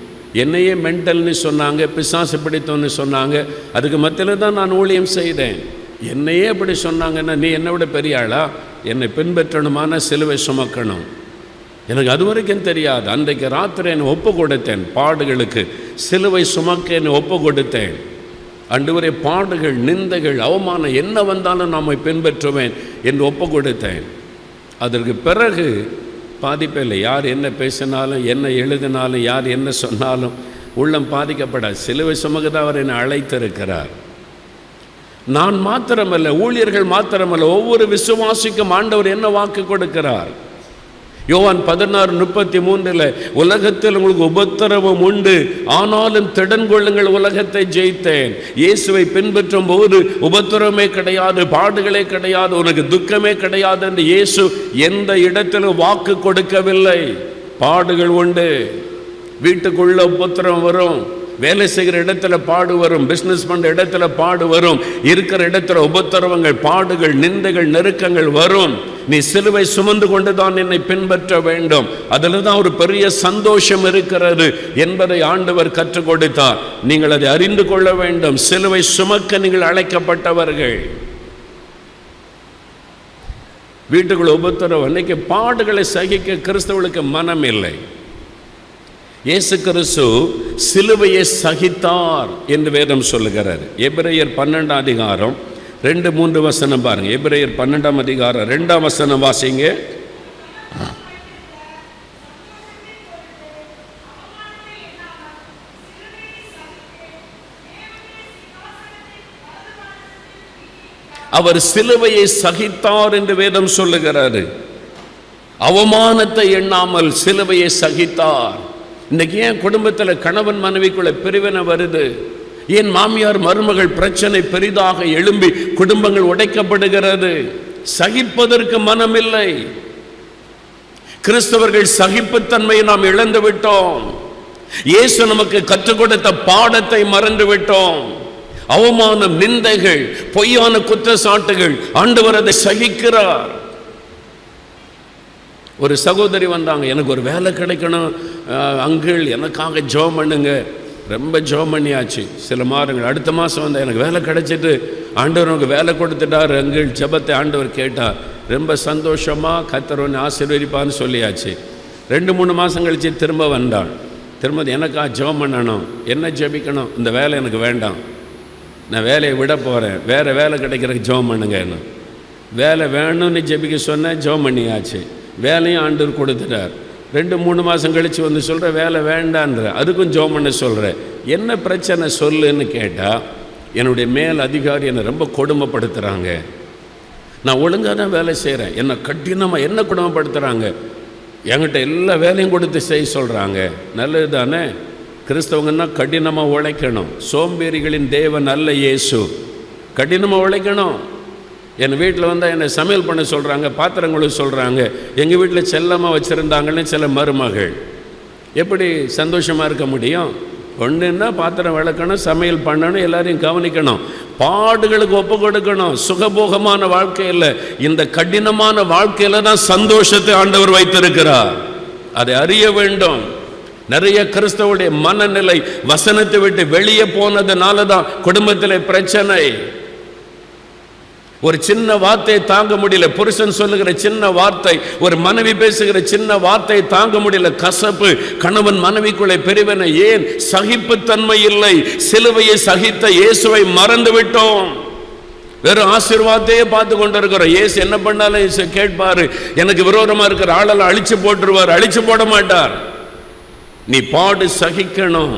என்னையே மென்டல்னு சொன்னாங்க, பிசாசு பிடித்தோன்னு சொன்னாங்க, அதுக்கு மத்தியில் தான் நான் ஊழியம் செய்தேன். என்னையே அப்படி சொன்னாங்கன்னா நீ என்னை விட பெரிய ஆளா? என்னை பின்பற்றணுமான சிலுவை சுமக்கணும். எனக்கு அது வரைக்கும் தெரியாது. அன்றைக்கு ராத்திரி என்னை ஒப்பு கொடுத்தேன் பாடுகளுக்கு, சிலுவை சுமக்க என்னை ஒப்பு கொடுத்தேன். ஆண்டவரே, பாடுகள், நிந்தைகள், அவமானம் என்ன வந்தாலும் நாம பின்பற்றுவேன் என்று ஒப்பு கொடுத்தேன். அதற்கு பிறகு பாதிப்பில்லை. யார் என்ன பேசினாலும், என்ன எழுதினாலும், யார் என்ன சொன்னாலும் உள்ளம் பாதிக்கப்படாது. சிலுவை சுமக்கதான் அவர் என்னை அழைத்திருக்கிறார். நான் மாத்திரமல்ல, ஊழியர்கள் மாத்திரமல்ல, ஒவ்வொரு விசுவாசிக்கும் ஆண்டவர் என்ன வாக்கு கொடுக்கிறார்? யோவான் 16:33 உலகத்தில் உங்களுக்கு உபத்திரவம் உண்டு, ஆனாலும் திடன் கொள்ளுங்கள், உலகத்தை ஜெயித்தேன். இயேசுவை பின்பற்றும் போது உபத்திரவமே கிடையாது, பாடுகளே கிடையாது, உனக்கு துக்கமே கிடையாது என்று இயேசு எந்த இடத்திலும் வாக்கு கொடுக்கவில்லை. பாடுகள் உண்டு, வீட்டுக்குள்ள உபத்திரவம் வரும், வேலை செய்கிற இடத்துல பாடு வரும், பிஸ்னஸ் பண்ணுற இடத்துல பாடு வரும், இருக்கிற இடத்துல உபத்திரவங்கள், பாடுகள், நிந்தைகள், நெருக்கங்கள் வரும். நீ சிலுவை சுமந்து கொண்டு தான் என்னை பின்பற்ற வேண்டும். அதில் தான் ஒரு பெரிய சந்தோஷம் இருக்கிறது என்பதை ஆண்டவர் கற்றுக் கொடுத்தார். நீங்கள் அதை அறிந்து கொள்ள வேண்டும். சிலுவை சுமக்க நீங்கள் அழைக்கப்பட்டவர்கள். வீட்டுக்குள்ள உபத்திரவம், இன்னைக்கு பாடுகளை சகிக்க கிறிஸ்தவர்களுக்கு மனம் இல்லை. இயேசு கிறிஸ்து சிலுவையை சகித்தார் என்று வேதம் சொல்லுகிறார். எபிரேயர் 12 2-3 வசனம் பாருங்க. எபிரேயர் 12 2 வசனம் வாசிங்க. அவர் சிலுவையை சகித்தார் என்று வேதம் சொல்லுகிறாரு. அவமானத்தை எண்ணாமல் சிலுவையை சகித்தார். இன்னைக்கு ஏன் குடும்பத்தில் கணவன் மனைவிக்குள்ள பிரிவினை வருது? ஏன் மாமியார் மருமகள் பிரச்சனை பெரிதாக எழும்பி குடும்பங்கள் உடைக்கப்படுகிறது? சகிப்பதற்கு மனமில்லை. கிறிஸ்தவர்கள் சகிப்புத்தன்மையை நாம் இழந்து விட்டோம். இயேசு நமக்கு கற்றுக் கொடுத்த பாடத்தை மறந்து விட்டோம். அவமானம், நிந்தைகள், பொய்யான குற்றச்சாட்டுகள், ஆண்டவர் அதை சகிக்கிறார். ஒரு சகோதரி வந்தாங்க, எனக்கு ஒரு வேலை கிடைக்கணும் அங்கிள், எனக்காக ஜெபம் பண்ணுங்க. ரொம்ப ஜெபம் பண்ணியாச்சு சில மாதங்கள். அடுத்த மாதம் வந்து எனக்கு வேலை கிடைச்சிட்டு ஆண்டவர் எனக்கு வேலை கொடுத்துட்டார் அங்கிள். ஜெபத்தை ஆண்டவர் கேட்டார். ரொம்ப சந்தோஷமாக கர்த்தர் ஒன்று ஆசீர்வதிப்பான்னு சொல்லியாச்சு. 2-3 மாதம் கழிச்சு திரும்ப வந்தாள். திரும்ப எனக்கா ஜெபம் பண்ணணும், என்ன ஜெபிக்கணும்? இந்த வேலை எனக்கு வேண்டாம், நான் வேலையை விட போகிறேன், வேறு வேலை கிடைக்கிறதுக்கு ஜெபம் பண்ணுங்க. என்ன வேலை வேணும்னு ஜெபிக்க சொன்னேன், ஜெபம் பண்ணியாச்சு. வேலையும் ஆண்டவர் கொடுத்துட்டார். 2-3 மாதம் கழித்து வந்து சொல்கிற வேலை வேண்டான்ற, அதுக்கும் ஜெபம் பண்ண சொல்கிறேன். என்ன பிரச்சனை சொல்லுன்னு கேட்டால், என்னுடைய மேல் அதிகாரி என்னை ரொம்ப கொடுமைப்படுத்துகிறாங்க. நான் ஒழுங்காக தான் வேலை செய்கிறேன், என்னை கடினமாக என்ன கொடுமைப்படுத்துகிறாங்க, என்கிட்ட எல்லா வேலையும் கொடுத்து செய்ய சொல்கிறாங்க. நல்லது தானே? கிறிஸ்தவங்கன்னா கடினமாக உழைக்கணும். சோம்பேறிகளின் தேவன் அல்ல இயேசு. கடினமாக உழைக்கணும். என் வீட்டில் வந்தால் என்னை சமையல் பண்ண சொல்கிறாங்க, பாத்திரங்களும் சொல்கிறாங்க. எங்கள் வீட்டில் செல்லமாக வச்சுருந்தாங்கன்னு சில மருமகள். எப்படி சந்தோஷமாக இருக்க முடியும்? ஒன்றுன்னா பாத்திரம் விளக்கணும், சமையல் பண்ணணும், எல்லாரையும் கவனிக்கணும், பாடுகளுக்கு ஒப்பு கொடுக்கணும். சுகபோகமான வாழ்க்கையில், இந்த கடினமான வாழ்க்கையில் தான் சந்தோஷத்தை ஆண்டவர் வைத்திருக்கிறார். அதை அறிய வேண்டும். நிறைய கிறிஸ்தவருடைய மனநிலை வசனத்தை விட்டு வெளியே போனதுனால தான் குடும்பத்தில் பிரச்சனை. ஒரு சின்ன வார்த்தையை தாங்க முடியல, புருஷன் சொல்லுகிற சின்ன வார்த்தை, ஒரு மனைவி பேசுகிற சின்ன வார்த்தையை தாங்க முடியல, கசப்பு. கணவன் மனைவிக்குள்ளே பிரிவினை. ஏன்? சகிப்புத்தன்மை இல்லை. சிலுவையை சகித்த இயேசுவை மறந்து விட்டோம். வெறும் ஆசீர்வாதத்தையே பார்த்து கொண்டு இருக்கிறோம். இயேசு என்ன பண்ணாலும் கேட்பாரு, எனக்கு விரோதமா இருக்கிற ஆளெல்லாம் அழிச்சு போட்டுருவார். அழிச்சு போட மாட்டார். நீ பாடு சகிக்கணும்.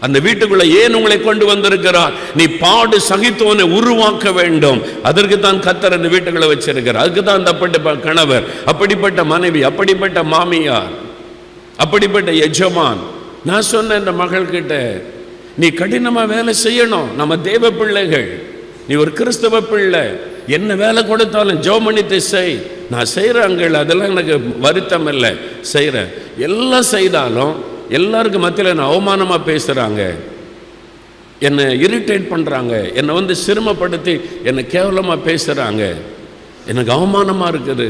அந்த வீட்டுக்குள்ள ஏன் உங்களை கொண்டு வந்திருக்கிறார்? நீ பாடு சகித்தவனை உருவாக்க வேண்டும். அதற்கு தான் கர்த்தர் அந்த வீட்டுக்குள்ள வச்சிருக்கிறார். அதுக்கு தான் அந்த அப்படிப்பட்ட கணவர், அப்படிப்பட்ட மனைவி, அப்படிப்பட்ட மாமியார், அப்படிப்பட்ட எஜமான். நான் சொன்ன இந்த மகள் கிட்ட, நீ கடினமா வேலை செய்யணும். நம்ம தேவ பிள்ளைகள், நீ ஒரு கிறிஸ்தவ பிள்ளை, என்ன வேலை கொடுத்தாலும் ஜெபம் பண்ணிட்டு செய். நான் செய்கிறேங்கள், அதெல்லாம் எனக்கு வருத்தம் இல்லை, செய்கிறேன். எல்லாம் செய்தாலும் எல்லாருக்கும் மத்தியில் என்னை அவமானமாக பேசுகிறாங்க, என்னை இரிட்டேட் பண்ணுறாங்க, என்னை வந்து சிரமப்படுத்தி என்னை கேவலமாக பேசுகிறாங்க. எனக்கு அவமானமாக இருக்குது.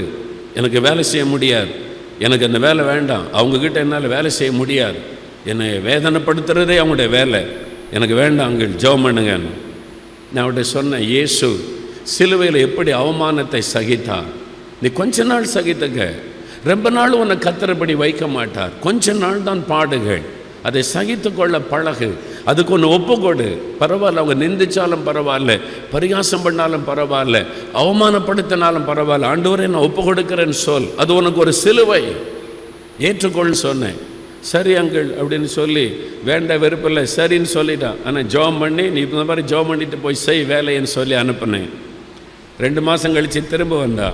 எனக்கு வேலை செய்ய முடியாது. எனக்கு அந்த வேலை வேண்டாம். அவங்கக்கிட்ட என்னால் வேலை செய்ய முடியாது. என்னை வேதனைப்படுத்துகிறதே அவங்களுடைய வேலை. எனக்கு வேண்டாங்கள், ஜெபம் பண்ணுங்கன்னு நான் அவர்கிட்ட சொன்னேன். இயேசு சிலுவையில் எப்படி அவமானத்தை சகித்தார். நீ கொஞ்ச நாள் சகித்துக்க, ரொம்ப நாள் உன்னை கத்தரபடி வைக்க மாட்டார். கொஞ்ச நாள் தான் பாடுகள். அதை சகித்து கொள்ள பழகு. அதுக்கு ஒன்று ஒப்புக்கொடு. பரவாயில்ல, அவங்க நிந்திச்சாலும் பரவாயில்ல, பரிகாசம் பண்ணாலும் பரவாயில்ல, அவமானப்படுத்தினாலும் பரவாயில்ல, ஆண்டவரே நான் ஒப்பு கொடுக்கிறேன்னு சொல். அது உனக்கு ஒரு சிலுவை, ஏற்றுக்கொள்னு சொன்னேன். சரி அங்கிள் அப்படின்னு சொல்லி, வேண்ட வெறுப்பில்லை, சரின்னு சொல்லிட்டான். ஆனால் ஜெபம் பண்ணி, நீ இந்த மாதிரி ஜெபம் பண்ணிட்டு போய் செய் வேலைன்னு சொல்லி அனுப்புனேன். 2 மாதம் கழித்து திரும்ப வந்தா.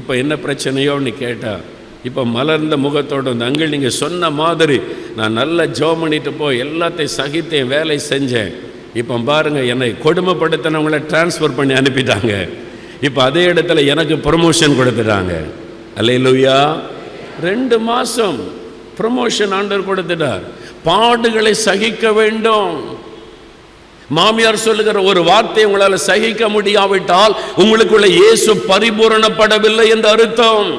இப்போ என்ன பிரச்சனையோன்னு கேட்டா. இப்போ மலர்ந்த முகத்தோடு வந்து, அங்கிள் நீங்கள் சொன்ன மாதிரி நான் நல்லா ஜெபம் பண்ணிட்டு போய் எல்லாத்தையும் சகித்தேன், வேலை செஞ்சேன். இப்போ பாருங்கள், என்னை கொடுமைப்படுத்தினவங்கள டிரான்ஸ்ஃபர் பண்ணி அனுப்பிட்டாங்க. இப்போ அதே இடத்துல எனக்கு ப்ரமோஷன் கொடுத்துட்டாங்க. அல்லேலூயா. 2 மாதம் ப்ரமோஷன் ஆண்டவர் கொடுத்துட்டார். பாடுகளை சகிக்க வேண்டும். மாமியார் சொல்லுகிற ஒரு வார்த்தை உங்களால் சகிக்க முடியாவிட்டால் உங்களுக்குள்ள இயேசு பரிபூரணப்படவில்லை என்று அர்த்தம்.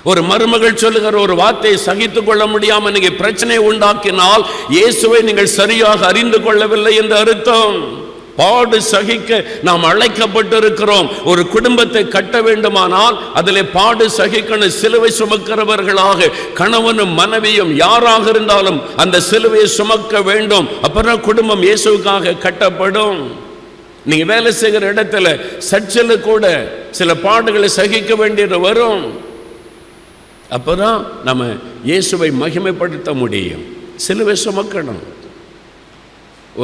ஒரு மருமகள் சொல்லுகிற ஒரு வார்த்தையை சகித்துக் கொள்ள முடியாமல் நீங்க பிரச்சனை உண்டாக்கினால் இயேசுவை நீங்கள் சரியாக அறிந்து கொள்ளவில்லை என்று அர்த்தம். பாடு சகிக்க நாம் அழைக்கப்பட்டிருக்கிறோம். ஒரு குடும்பத்தை கட்ட வேண்டுமானால் அதிலே பாடு சகிக்கணும். சிலுவை சுமக்கிறவர்களாக கணவனும் மனைவியும் யாராக இருந்தாலும் அந்த சிலுவையை சுமக்க வேண்டும். அப்புறம் குடும்பம் இயேசுவுக்காக கட்டப்படும். நீங்க வேலை செய்கிற இடத்துல சர்ச்சில் கூட சில பாடுகளை சகிக்க வேண்டியது வரும். அப்பதான் நம்ம இயேசுவை மகிமைப்படுத்த முடியும். சிலுவை சுமக்கணும்.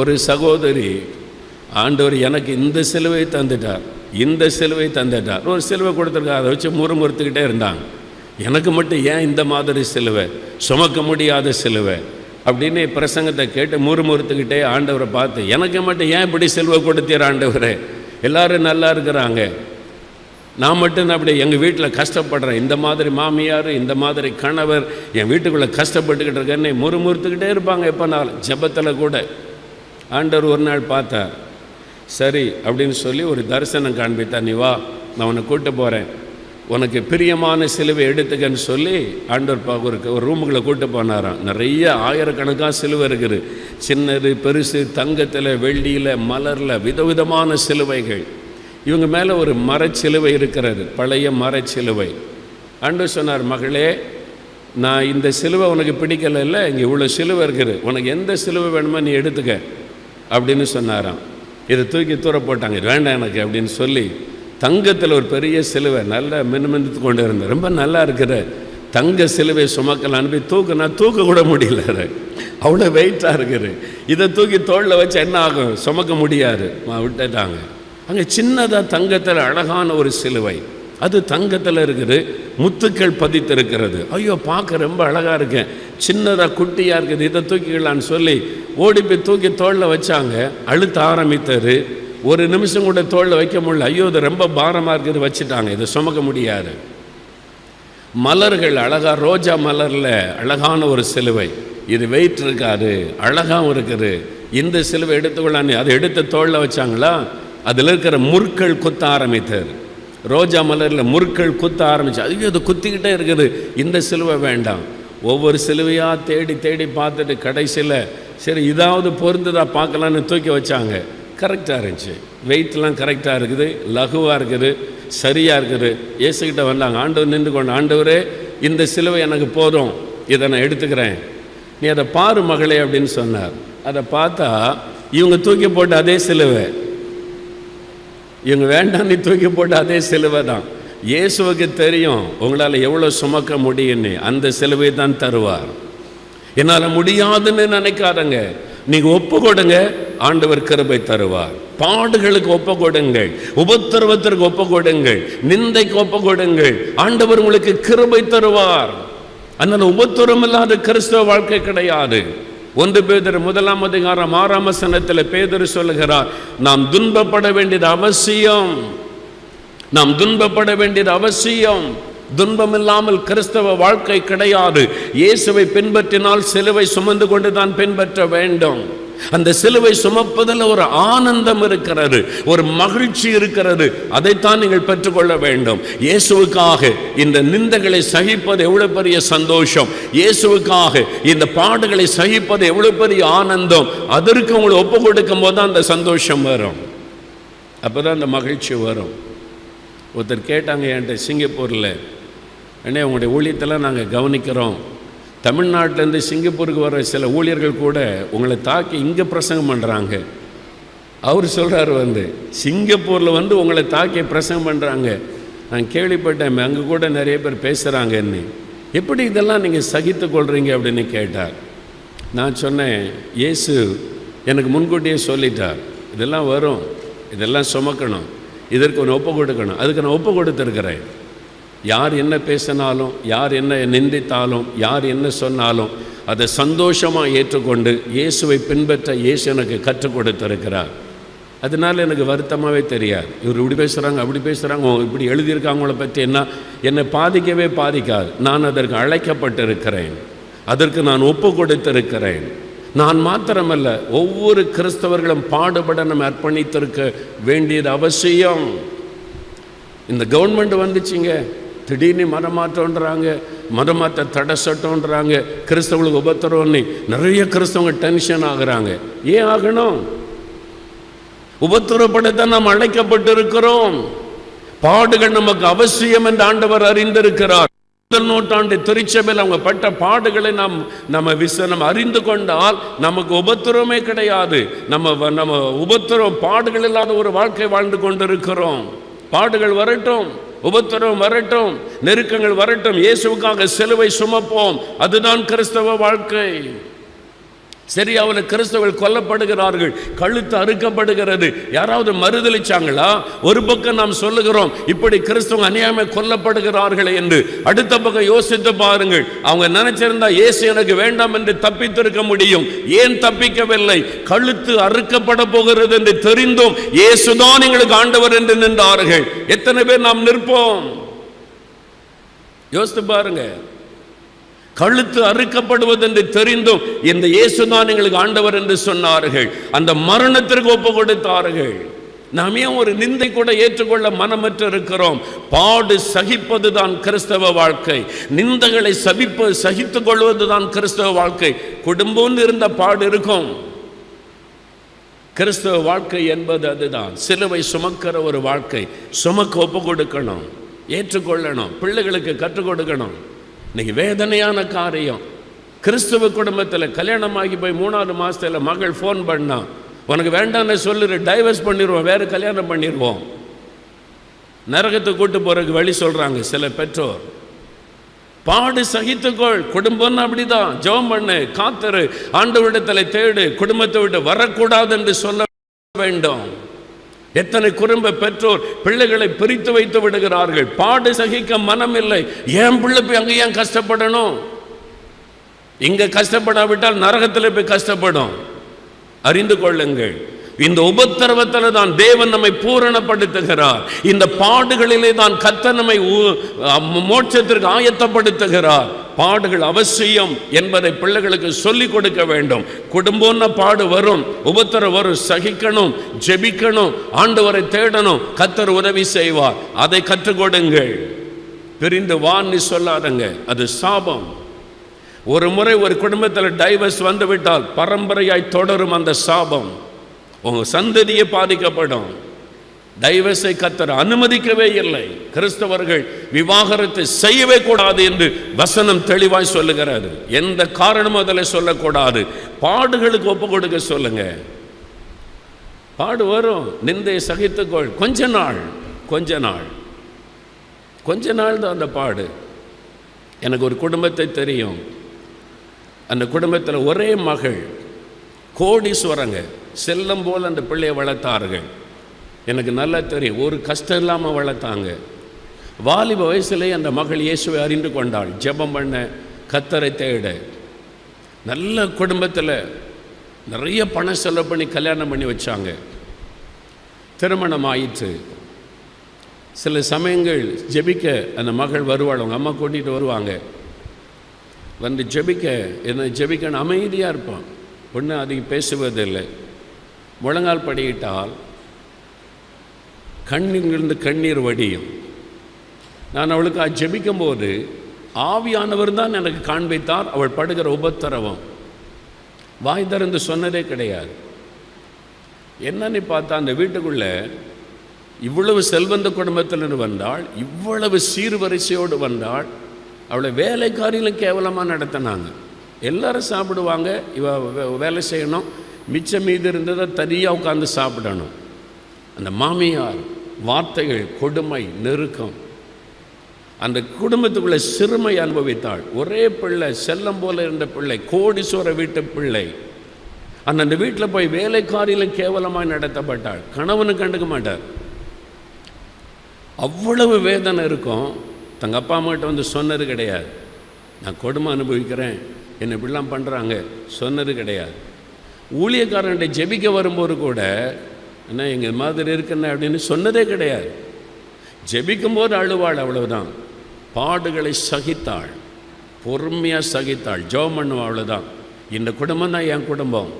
ஒரு சகோதரி, ஆண்டவர் எனக்கு இந்த சிலுவை தந்துட்டார், இந்த சிலுவை தந்துட்டார், ஒரு சிலுவை கொடுத்துருக்கா, அதை வச்சு முறுமுறுத்துக்கிட்டே இருந்தாங்க. எனக்கு மட்டும் ஏன் இந்த மாதிரி சிலுவை, சுமக்க முடியாத சிலுவை அப்படின்னு பிரசங்கத்தை கேட்டு முறுமுறுத்துக்கிட்டே ஆண்டவரை பார்த்து, எனக்கு மட்டும் ஏன் இப்படி சிலுவை கொடுத்தீர் ஆண்டவரே, எல்லாரும் நல்லா இருக்கிறாங்க, நான் மட்டும் அப்படி எங்கள் வீட்டில் கஷ்டப்படுறேன், இந்த மாதிரி மாமியார், இந்த மாதிரி கணவர் என் வீட்டுக்குள்ளே கஷ்டப்பட்டுக்கிட்டு இருக்கேன்னு முறுமுறுத்துக்கிட்டே இருப்பாங்க. எப்போ நாள் ஜெபத்தில் கூட. ஆண்டவர் ஒரு நாள் பார்த்தார். சரி அப்படின்னு சொல்லி ஒரு தரிசனம் காண்பித்தார். நீ வா, நான் உன்னை கூப்பிட்டு போகிறேன், உனக்கு பிரியமான சிலுவை எடுத்துக்கன்னு சொல்லி ஆண்டவர் ஒரு ரூமுக்குள்ளே கூப்பிட்டு போனாராம். நிறைய ஆயிரக்கணக்கான சிலுவை இருக்குது. சின்னது பெருசு, தங்கத்தில், வெள்ளியில், மலரில், விதவிதமான சிலுவைகள். இவங்க மேலே ஒரு மரச்சிலுவை இருக்கிறது, பழைய மரச்சிலுவை. ஆண்டவர் சொன்னார், மகளே, நான் இந்த சிலுவை உனக்கு பிடிக்கல, இல்லை இங்கே இவ்வளோ சிலுவை இருக்குது, உனக்கு எந்த சிலுவை வேணுமோ நீ எடுத்துக்க அப்படின்னு சொன்னாராம். இதை தூக்கி தூர போட்டாங்க, வேண்டாம் எனக்கு அப்படின்னு சொல்லி தங்கத்தில் ஒரு பெரிய சிலுவை நல்லா மின்மிந்து கொண்டு இருந்தேன். ரொம்ப நல்லா இருக்கிற தங்க சிலுவை சுமக்கல் அனுப்பி தூக்க கூட முடியல, அவ்வளோ வெயிட்டாக இருக்குது. இதை தூக்கி தோளில் வச்சு என்ன ஆகும், சுமக்க முடியாது, விட்டுட்டாங்க. அங்கே சின்னதாக தங்கத்தில் அழகான ஒரு சிலுவை, அது தங்கத்தில் இருக்குது, முத்துக்கள் பதித்திருக்கிறது. ஐயோ பார்க்க ரொம்ப அழகாக இருக்கேன், சின்னதாக குட்டியாக இருக்குது, இதை தூக்கிக்கலான்னு சொல்லி ஓடி போய் தூக்கி தோளில் வச்சாங்க. அழுத்த ஆரம்பித்தார். ஒரு நிமிஷம் கூட தோளில் வைக்க முடியல. ஐயோ இது ரொம்ப பாரமாக இருக்குது, வச்சுட்டாங்க, இதை சுமக்க முடியாது. மலர்கள் அழகாக, ரோஜா மலரில் அழகான ஒரு சிலுவை, இது வெயிட் இருக்காது, அழகாகவும் இருக்குது, இந்த சிலுவை எடுத்துக்கொள்ளான்னு அதை எடுத்து தோளில் வச்சாங்களா, அதில் இருக்கிற முற்கள் குத்த ஆரம்பித்தார். ரோஜா மலரில் முற்கள் குத்த ஆரம்பிச்சு, ஐயோ அது குத்திக்கிட்டே இருக்குது, இந்த சிலுவை வேண்டாம். ஒவ்வொரு சிலுவையாக தேடி தேடி பார்த்துட்டு கடைசியில் சரி இதாவது பொருந்துதா பார்க்கலான்னு தூக்கி வச்சாங்க. கரெக்டாக இருந்துச்சு, வெயிட்லாம் கரெக்டாக இருக்குது, லகுவாக இருக்குது, சரியாக இருக்குது. இயேசுக்கிட்ட வந்தாங்க. ஆண்டவர் நின்று கொண்டு, ஆண்டவரே இந்த சிலுவை எனக்கு போதும், இதை நான் எடுத்துக்கிறேன், நீ அதை பாரு மகளே அப்படின்னு சொன்னார். அதை பார்த்தா இவங்க தூக்கி போட்ட அதே சிலுவை, இவங்க வேண்டாம் நீ தூக்கி போட்ட அதே சிலுவை தான். இயேசுவுக்கு தெரியும் உங்களால் எவ்வளோ சுமக்க முடியும்னு, அந்த சிலுவை தான் தருவார். என்னால் முடியாதுன்னு நினைக்காதங்க, நீங்கள் ஒப்பு கொடுங்க, ஆண்டவர் கிருபை தருவார். பாடுகளுக்கு ஒப்பு கொடுங்கள், உபத்திரவத்திற்கு ஒப்பு கொடுங்கள், நிந்தைக்கு ஒப்பு கொடுங்கள், ஆண்டவர் உங்களுக்கு கிருபை தருவார். அதனால் உபத்திரம் இல்லாத கிறிஸ்தவ வாழ்க்கை கிடையாது. 1 பேதுரு 1:6 பேதுரு சொல்லுகிறார், நாம் துன்பப்பட வேண்டியது அவசியம், நாம் துன்பப்பட வேண்டியது அவசியம். துன்பம் இல்லாமல் கிறிஸ்தவ வாழ்க்கை கிடையாது. இயேசுவை பின்பற்றினால் சிலுவை சுமந்து கொண்டு தான் பின்பற்ற வேண்டும். அந்த சிலுவை சுமப்பதில் ஒரு ஆனந்தம் இருக்கிறது, ஒரு மகிழ்ச்சி இருக்கிறது, அதைத்தான் நீங்கள் பெற்றுக்கொள்ள வேண்டும். இயேசுவுக்காக இந்த நிந்தைகளை சகிப்பது எவ்வளவு பெரிய சந்தோஷம், இயேசுவுக்காக இந்த பாடுகளை சகிப்பது எவ்வளவு பெரிய ஆனந்தம். அதற்கு உங்களை ஒப்பு கொடுக்கும் போது தான் அந்த சந்தோஷம் வரும், அப்போதான் அந்த மகிழ்ச்சி வரும். ஒருத்தர் கேட்டாங்க என்கிட்ட சிங்கப்பூரில், அண்ணே உங்களுடைய ஊழியத்தெல்லாம் நாங்கள் கவனிக்கிறோம், தமிழ்நாட்டிலேருந்து சிங்கப்பூருக்கு வர சில ஊழியர்கள் கூட உங்களை தாக்கி இங்கே பிரசங்கம் பண்ணுறாங்க. அவர் சொல்கிறார், சிங்கப்பூரில் உங்களை தாக்கி பிரசங்கம் பண்ணுறாங்க, நான் கேள்விப்பட்டேன், அங்கே கூட நிறைய பேர் பேசுகிறாங்கன்னு, எப்படி இதெல்லாம் நீங்கள் சகித்து கொள்கிறீங்க அப்படின்னு கேட்டார். நான் சொன்னேன், இயேசு எனக்கு முன்கூட்டியே சொல்லிட்டார், இதெல்லாம் வரும், இதெல்லாம் சுமக்கணும், இதற்கு ஒன்று ஒப்பு கொடுக்கணும், அதுக்கு நான் ஒப்பு கொடுத்துருக்கிறேன். யார் என்ன பேசினாலும், யார் என்ன நிந்தித்தாலும், யார் என்ன சொன்னாலும் அதை சந்தோஷமாக ஏற்றுக்கொண்டு இயேசுவை பின்பற்ற இயேசு எனக்கு கற்றுக் கொடுத்திருக்கிறார். அதனால் எனக்கு வருத்தமாகவே தெரியாது. இவர் இப்படி பேசுகிறாங்க, அப்படி பேசுகிறாங்க, இப்படி எழுதியிருக்காங்கள பற்றி என்னை பாதிக்கவே பாதிக்காது. நான் அதற்கு அழைக்கப்பட்டிருக்கிறேன், அதற்கு நான் ஒப்பு கொடுத்திருக்கிறேன். நான் மாத்திரமல்ல, ஒவ்வொரு கிறிஸ்தவர்களும் பாடுபட நம்ம அர்ப்பணித்திருக்க வேண்டியது அவசியம். இந்த கவர்மெண்ட் வந்துச்சுங்க, திடீர்னு மதமாற்றம்ன்றாங்க, மதமாற்ற தடை சட்டம்ன்றாங்க, கிறிஸ்தவர்களுக்கு உபத்திரவம்னு நிறைய கிறிஸ்தவங்க டென்ஷன் ஆகுறாங்க. ஏன் ஆகணும்? உபத்திரப்படத்தான் நாம் அழைக்கப்பட்டிருக்கிறோம். பாடுகள் நமக்கு அவசியம் என்று ஆண்டவர் அறிந்திருக்கிறார். முதல் நூற்றாண்டு திருச்சபையில் அவங்க பட்ட பாடுகளை நம்ம அறிந்து கொண்டால் நமக்கு உபத்திரமே கிடையாது. நம்ம உபத்திரம் பாடுகள் இல்லாத ஒரு வாழ்க்கை வாழ்ந்து கொண்டிருக்கிறோம். பாடுகள் வரட்டும், உபத்திரம் வரட்டும், நெருக்கங்கள் வரட்டும், இயேசுவுக்காக சிலுவை சுமப்போம். அதுதான் கிறிஸ்தவ வாழ்க்கை. சரியாவில் கிறிஸ்தவர்கள் கொல்லப்படுகிறார்கள், கழுத்து அறுக்கப்படுகிறது. யாராவது மறுதளிச்சாங்களா? ஒரு பக்கம் நாம் சொல்லுகிறோம் இப்படி கிறிஸ்தவங்க அநியாயமாக கொல்லப்படுகிறார்கள் என்று, அடுத்த பக்கம் யோசித்து பாருங்கள், அவங்க நினைச்சிருந்தா இயேசு எனக்கு வேண்டாம் என்று தப்பித்திருக்க முடியும். ஏன் தப்பிக்கவில்லை? கழுத்து அறுக்கப்பட போகிறது என்று தெரிந்தும் இயேசுதான் எங்களுக்கு ஆண்டவர் என்று நின்றார்கள். எத்தனை பேர் நாம் நிற்போம்? யோசித்து பாருங்க. கழுத்து அறுக்கப்படுவது என்று தெரிந்தும் இந்த இயேசுதான் எங்களுக்கு ஆண்டவர் என்று சொன்னார்கள். அந்த மரணத்திற்கு ஒப்பு கொடுத்தார்கள். நாம் ஏன் ஒரு நிந்தை கூட ஏற்றுக்கொள்ள மனமற்று இருக்கிறோம்? பாடு சகிப்பதுதான் கிறிஸ்தவ வாழ்க்கை. நிந்தைகளை சகித்துக் கொள்வதுதான் கிறிஸ்தவ வாழ்க்கை. குடும்பம் இருந்த பாடு இருக்கும். கிறிஸ்தவ வாழ்க்கை என்பது அதுதான். சிலுவை சுமக்கிற ஒரு வாழ்க்கை. சுமக்க ஒப்பு கொடுக்கணும், ஏற்றுக்கொள்ளணும், பிள்ளைகளுக்கு கற்றுக் கொடுக்கணும். இன்னைக்கு வேதனையான காரியம். கிறிஸ்துவ குடும்பத்தில் கல்யாணமாகி போய் 3வது மாதத்தில் மகள் ஃபோன் பண்ணா, உனக்கு வேண்டான்னு சொல்லுற, டைவர்ஸ் பண்ணிடுவோம், வேறு கல்யாணம் பண்ணிடுவோம். நரகத்தை கூட்டு போகிறதுக்கு வழி சொல்கிறாங்க சில பெற்றோர். பாடு சகித்துக்கொள். குடும்பம்னு அப்படிதான். ஜெபம் பண்ணு, காத்திரு, ஆண்டவரிடத்தில் தேடு, குடும்பத்தை விட்டு வரக்கூடாது என்று சொல்ல வேண்டும். எத்தனை குடும்ப பெற்றோர் பிள்ளைகளை பிரித்து வைத்து விடுகிறார்கள். பாடு சகிக்க மனம் இல்லை. ஏன் பிள்ளை போய் அங்கே ஏன் கஷ்டப்படணும்? இங்க கஷ்டப்படாவிட்டால் நரகத்தில் போய் கஷ்டப்படும். அறிந்து கொள்ளுங்கள், இந்த உபத்திரவத்தில் தான் தேவன் நம்மை பூரணப்படுத்துகிறார். இந்த பாடுகளிலே தான் கர்த்தர் நம்மை மோட்சத்திற்கு ஆயத்தப்படுத்துகிறார். பாடுகள் அவசியம் என்பதை பிள்ளைகளுக்கு சொல்லிக் கொடுக்க வேண்டும். குடும்பம்னா பாடு வரும், உபத்திரம் வரும், சகிக்கணும், ஜெபிக்கணும், ஆண்டவரை தேடணும், கர்த்தர் உதவி செய்வார். அதை கற்றுக் கொடுங்கள். பிரிந்து வான்னு சொல்லாதங்க, அது சாபம். ஒரு முறை ஒரு குடும்பத்தில் டைவர்ஸ் வந்துவிட்டால் பரம்பரையாய் தொடரும் அந்த சாபம். உங்க சந்ததியை பாதிக்கப்படும். டைவர்ஸை கர்த்தர் அனுமதிக்கவே இல்லை. கிறிஸ்தவர்கள் விவாகரத்தை செய்யவே கூடாது என்று வசனம் தெளிவாய் சொல்லுகிறாரு. எந்த காரணமும் அதில் சொல்லக்கூடாது. பாடுகளுக்கு ஒப்பு கொடுக்க சொல்லுங்க. பாடு வரும், நிந்தை சகித்துக்கொள். கொஞ்ச நாள் தான் அந்த பாடு. எனக்கு ஒரு குடும்பத்தை தெரியும். அந்த குடும்பத்தில் ஒரே மகள், கோடீஸ்வரங்க, செல்லம் போல் அந்த பிள்ளையை வளர்த்தார்கள். எனக்கு நல்லா தெரியும், ஒரு கஷ்டம் இல்லாமல் வளர்த்தாங்க. வாலிப வயசுலேயே அந்த மகள் இயேசுவை அறிந்து கொண்டாள். ஜெபம் பண்ண, கர்த்தரை தேட. நல்ல குடும்பத்தில் நிறைய பணம் செலவு பண்ணி கல்யாணம் பண்ணி வச்சாங்க. திருமணம் ஆயிற்று. சில சமயங்கள் ஜெபிக்க அந்த மகள் வருவாள், அவங்க அம்மா கூட்டிகிட்டு வருவாங்க. வந்து ஜெபிக்க, என்ன ஜெபிக்கணும், அமைதியாக இருப்பான். ஒன்று அதிகம் பேசுவதில்லை. முழங்கால் படியிட்டால் கண்ணிலிருந்து கண்ணீர் வடியும். நான் அவளுக்கு ஜெபிக்கும் போது ஆவியானவர் தான் எனக்கு காண்பித்தார் அவள் படுகிற உபத்திரவம். வாய் திறந்து சொன்னதே கிடையாது. என்னன்னு பார்த்தா அந்த வீட்டுக்குள்ள இவ்வளவு செல்வந்த குடும்பத்திலிருந்து வந்தாள், இவ்வளவு சீர்வரிசையோடு வந்தாள். அவளை வேலைக்காரிலும் கேவலமாக நடத்தினாங்க. எல்லாரும் சாப்பிடுவாங்க, இவ வேலை செய்யணும், மிச்சம் மீது இருந்ததை தனியாக உட்காந்து சாப்பிடணும். அந்த மாமியார் வார்த்தைகள், கொடுமை, நெருக்கம். அந்த குடும்பத்துக்குள்ளே சிறுமை அனுபவித்தாள். ஒரே பிள்ளை, செல்லம் போல இருந்த பிள்ளை, கோடீஸ்வர வீட்டு பிள்ளை. அந்த வீட்டில் போய் வேலைக்காரிலும் கேவலமாக நடத்தப்பட்டாள். கணவனு கண்டுக்க மாட்டார். அவ்வளவு வேதனை இருக்கும். தங்கள் அப்பா அம்மாட்ட வந்து சொன்னது கிடையாது. நான் கொடுமை அனுபவிக்கிறேன், என்னை இப்படிலாம் பண்ணுறாங்க, சொன்னது கிடையாது. ஊழியக்காரன்ட்ட ஜெபிக்க வரும்போது கூட என்ன எங்கள் மாதிரி இருக்குன்னு அப்படின்னு சொன்னதே கிடையாது. ஜெபிக்கும்போது அழுவாள், அவ்வளவுதான். பாடுகளை சகித்தாள், பொறுமையாக சகித்தாள், ஜெபம் பண்ணுவாள், அவ்வளோதான். இந்த குடும்பம் தான் என் குடும்பம்,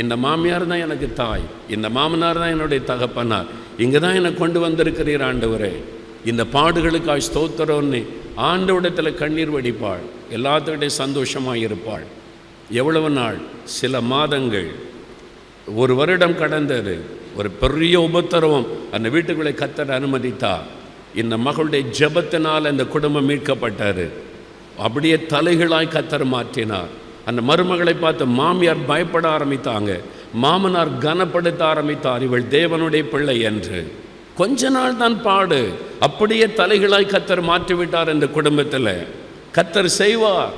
இந்த மாமியார் தான் எனக்கு தாய், இந்த மாமனார் தான் என்னுடைய தகப்பனார், இங்கே தான் என்னை கொண்டு வந்திருக்கிறீர் ஆண்டவரே, இந்த பாடுகளுக்காக ஸ்தோத்திரம்னு ஆண்டவரிடத்தில் கண்ணீர் வடிப்பாள். எல்லாத்துக்கிட்டே சந்தோஷமாக இருப்பாள். எவ்வளவு நாள்? சில மாதங்கள், ஒரு வருடம் கடந்தது. ஒரு பெரிய உபத்திரவம் அந்த வீட்டுக்குள்ளே கர்த்தர் அனுமதித்தார். இந்த மகளுடைய ஜெபத்தினால் அந்த குடும்பம் மீட்கப்பட்டார். அப்படியே தலைகளாய் கர்த்தர் மாற்றினார். அந்த மருமகளை பார்த்து மாமியார் பயப்பட ஆரம்பித்தாங்க, மாமனார் கனப்படுத்த ஆரம்பித்தார், இவள் தேவனுடைய பிள்ளை என்று. கொஞ்ச நாள் தான் பாடு, அப்படியே தலைகளாய் கர்த்தர் மாற்றிவிட்டார். இந்த குடும்பத்தில் கர்த்தர் செய்வார்.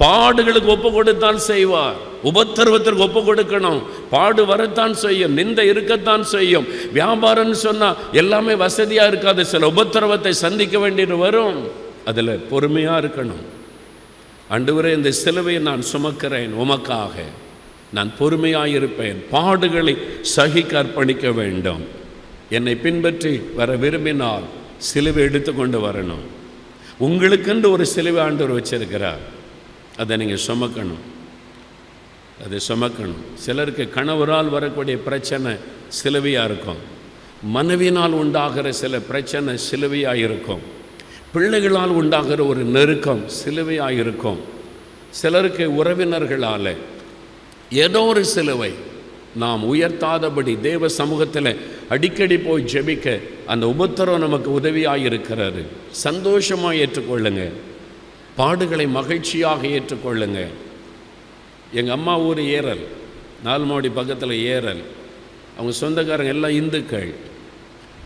பாடுகளுக்கு ஒப்பு கொடுத்தால் செய்வார். உபத்திரவத்திற்கு ஒப்பு கொடுக்கணும். பாடு வரத்தான் செய்யும், நிந்தை இருக்கத்தான் செய்யும். வியாபாரம்னு சொன்னால் எல்லாமே வசதியாக இருக்காது. சில உபத்திரவத்தை சந்திக்க வேண்டியது வரும். அதில் பொறுமையாக இருக்கணும். ஆண்டவரே, இந்த சிலுவையை நான் சுமக்கிறேன் உமக்காக, நான் பொறுமையாக இருப்பேன், பாடுகளை சகிக்க அர்ப்பணிக்க வேண்டும். என்னை பின்பற்றி வர விரும்பினால் சிலுவை எடுத்துக்கொண்டு வரணும். உங்களுக்கென்று ஒரு சிலுவை ஆண்டவர் வச்சிருக்கிறார், அதை நீங்கள் சுமக்கணும். அதை சுமக்கணும். சிலருக்கு கணவரால் வரக்கூடிய பிரச்சனை சிலுவையாக இருக்கும், மனைவியினால் உண்டாகிற சில பிரச்சனை சிலுவையாக இருக்கும், பிள்ளைகளால் உண்டாகிற ஒரு நெருக்கம் சிலுவையாக இருக்கும். சிலருக்கு உறவினர்களால் ஏதோ ஒரு சிலுவை. நாம் உயர்த்தாதபடி தேவ சமூகத்தில் அடிக்கடி போய் ஜெபிக்க அந்த உபத்திரம் நமக்கு உதவியாக இருக்கிறாரு. சந்தோஷமாக ஏற்றுக்கொள்ளுங்க, பாடுகளை மகிழ்ச்சியாக ஏற்றுக்கொள்ளுங்க. எங்கள் அம்மா ஊர் ஏரல், 4 மாடி பக்கத்தில் ஏரல். அவங்க சொந்தக்காரங்க எல்லாம் இந்துக்கள்.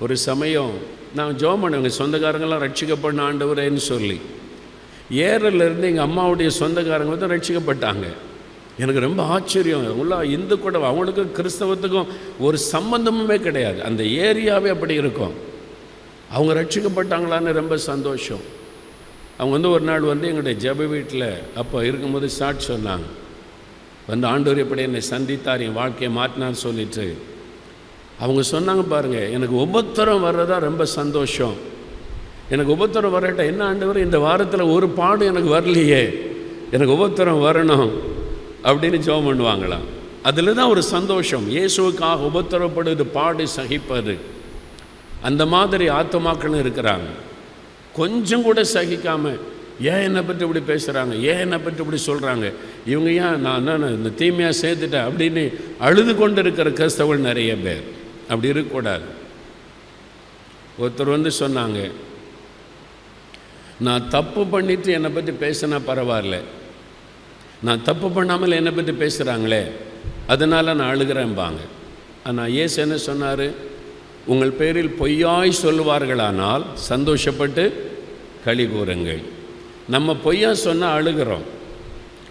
ஒரு சமயம் நான் ஜெபம் பண்ணுவேங்க, சொந்தக்காரங்களாம் ரட்சிக்கப்பட்ட ஆண்டவரேன்னு சொல்லி. ஏரல்லேருந்து எங்கள் அம்மாவுடைய சொந்தக்காரங்க தான் ரட்சிக்கப்பட்டாங்க. எனக்கு ரொம்ப ஆச்சரியம். உள்ள இந்து கூட, அவங்களுக்கும் கிறிஸ்தவத்துக்கும் ஒரு சம்பந்தமுமே கிடையாது. அந்த ஏரியாவே அப்படி இருக்கும். அவங்க ரட்சிக்கப்பட்டாங்களான்னு ரொம்ப சந்தோஷம். அவங்க வந்து ஒரு நாள் வந்து எங்களுடைய ஜெப வீட்டில் அப்போ இருக்கும்போது சாட்சி சொன்னாங்க. வந்து ஆண்டவர் எப்படி என்னை சந்தித்தார், என் வாழ்க்கையை மாற்றினான்னு சொல்லிட்டு அவங்க சொன்னாங்க பாருங்க, எனக்கு உபத்திரம் வர்றதா ரொம்ப சந்தோஷம். எனக்கு உபத்திரம் வரட்ட என்ன ஆண்டவர், இந்த வாரத்தில் ஒரு பாடு எனக்கு வரலையே, எனக்கு உபத்திரம் வரணும் அப்படின்னு ஜெபம் பண்ணுவாங்களாம். அதில் தான் ஒரு சந்தோஷம். இயேசுவுக்காக உபத்திரப்படுவது, பாடு சகிப்பது. அந்த மாதிரி ஆத்துமாக்களும் இருக்கிறாங்க. கொஞ்சம் கூட சகிக்காமல், ஏன் என்னை பற்றி இப்படி பேசுகிறாங்க, ஏன் என்னை பற்றி இப்படி சொல்கிறாங்க, இவங்க ஏன் நான் இந்த தீமையாக சேர்த்துட்டேன் அப்படின்னு அழுது கொண்டு இருக்கிற கிறிஸ்தவர்கள் நிறைய பேர். அப்படி இருக்கக்கூடாது. ஒருத்தர் சொன்னாங்க, நான் தப்பு பண்ணிட்டு என்னை பற்றி பேசினா பரவாயில்ல, நான் தப்பு பண்ணாமல் என்னை பற்றி பேசுகிறாங்களே அதனால் நான் அழுகிறேன்பாங்க. ஆனால் இயேசு என்ன சொன்னார், உங்கள் பேரில் பொய்யாய் சொல்லுவார்களானால் சந்தோஷப்பட்டு களி கூறுங்கள். நம்ம பொய்யா சொன்னால் அழுகிறோம்,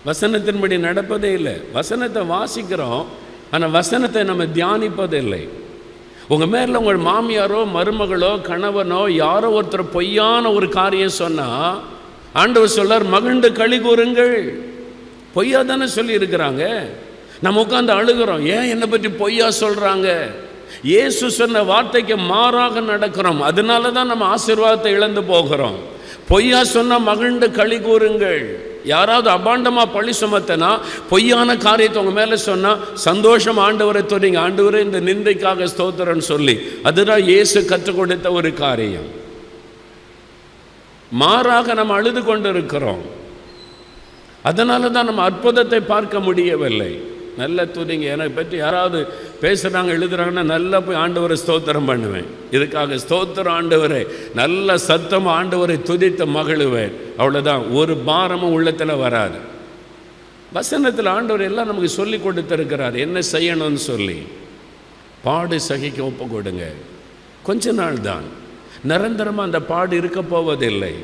வசனத்தின்படி நடப்பதே இல்லை. வசனத்தை வாசிக்கிறோம், ஆனால் வசனத்தை நம்ம தியானிப்பதில்லை. உங்கள் மேலே உங்கள் மாமியாரோ மருமகளோ கணவனோ யாரோ ஒருத்தர் பொய்யான ஒரு காரியம் சொன்னால் ஆண்டவர் சொல்லார், மகிழ்ந்து களி கூறுங்கள். பொய்யா தானே சொல்லியிருக்கிறாங்க. நம்ம உட்காந்து அழுகிறோம், ஏன் என்னை பற்றி பொய்யா சொல்கிறாங்க. இயேசு சொன்ன வார்த்தைக்கு மாறாக நடக்கிறோம், அதனால தான் நம்ம ஆசீர்வாதத்தை இழந்து போகிறோம். பொய்யா சொன்னால் மகிழ்ந்து களி கூறுங்கள். யாராவது அபாண்டமாக பழி சுமத்தனா, பொய்யான காரியத்தை உங்கள் மேலே சொன்னால் சந்தோஷம் ஆண்டவரை தொடுங்க, ஆண்டவரே இந்த நிந்தைக்காக ஸ்தோத்திரன்னு சொல்லி. அதுதான் இயேசு கற்றுக் கொடுத்த ஒரு காரியம். மாறாக நம்ம அழுது கொண்டு இருக்கிறோம். அதனால தான் நம்ம அற்புதத்தை பார்க்க முடியவில்லை. நல்ல துதிங்க. என்னை பற்றி யாராவது பேசுகிறாங்க எழுதுகிறாங்கன்னா நல்லா போய் ஆண்டவரை ஸ்தோத்திரம் பண்ணுவேன். இதுக்காக ஸ்தோத்திரம் ஆண்டவரை, நல்ல சத்தம் ஆண்டவரை துதித்த மகிழுவேன். அவ்வளோதான். ஒரு பாரமும் உள்ளத்தில் வராது. வசனத்தில் ஆண்டவர் எல்லாம் நமக்கு சொல்லி கொடுத்துருக்கிறார் என்ன செய்யணும்னு சொல்லி. பாடு சகிக்க ஒப்பு கொடுங்க. கொஞ்ச நாள் தான், நிரந்தரமாக அந்த பாடு இருக்க போவதில்லை.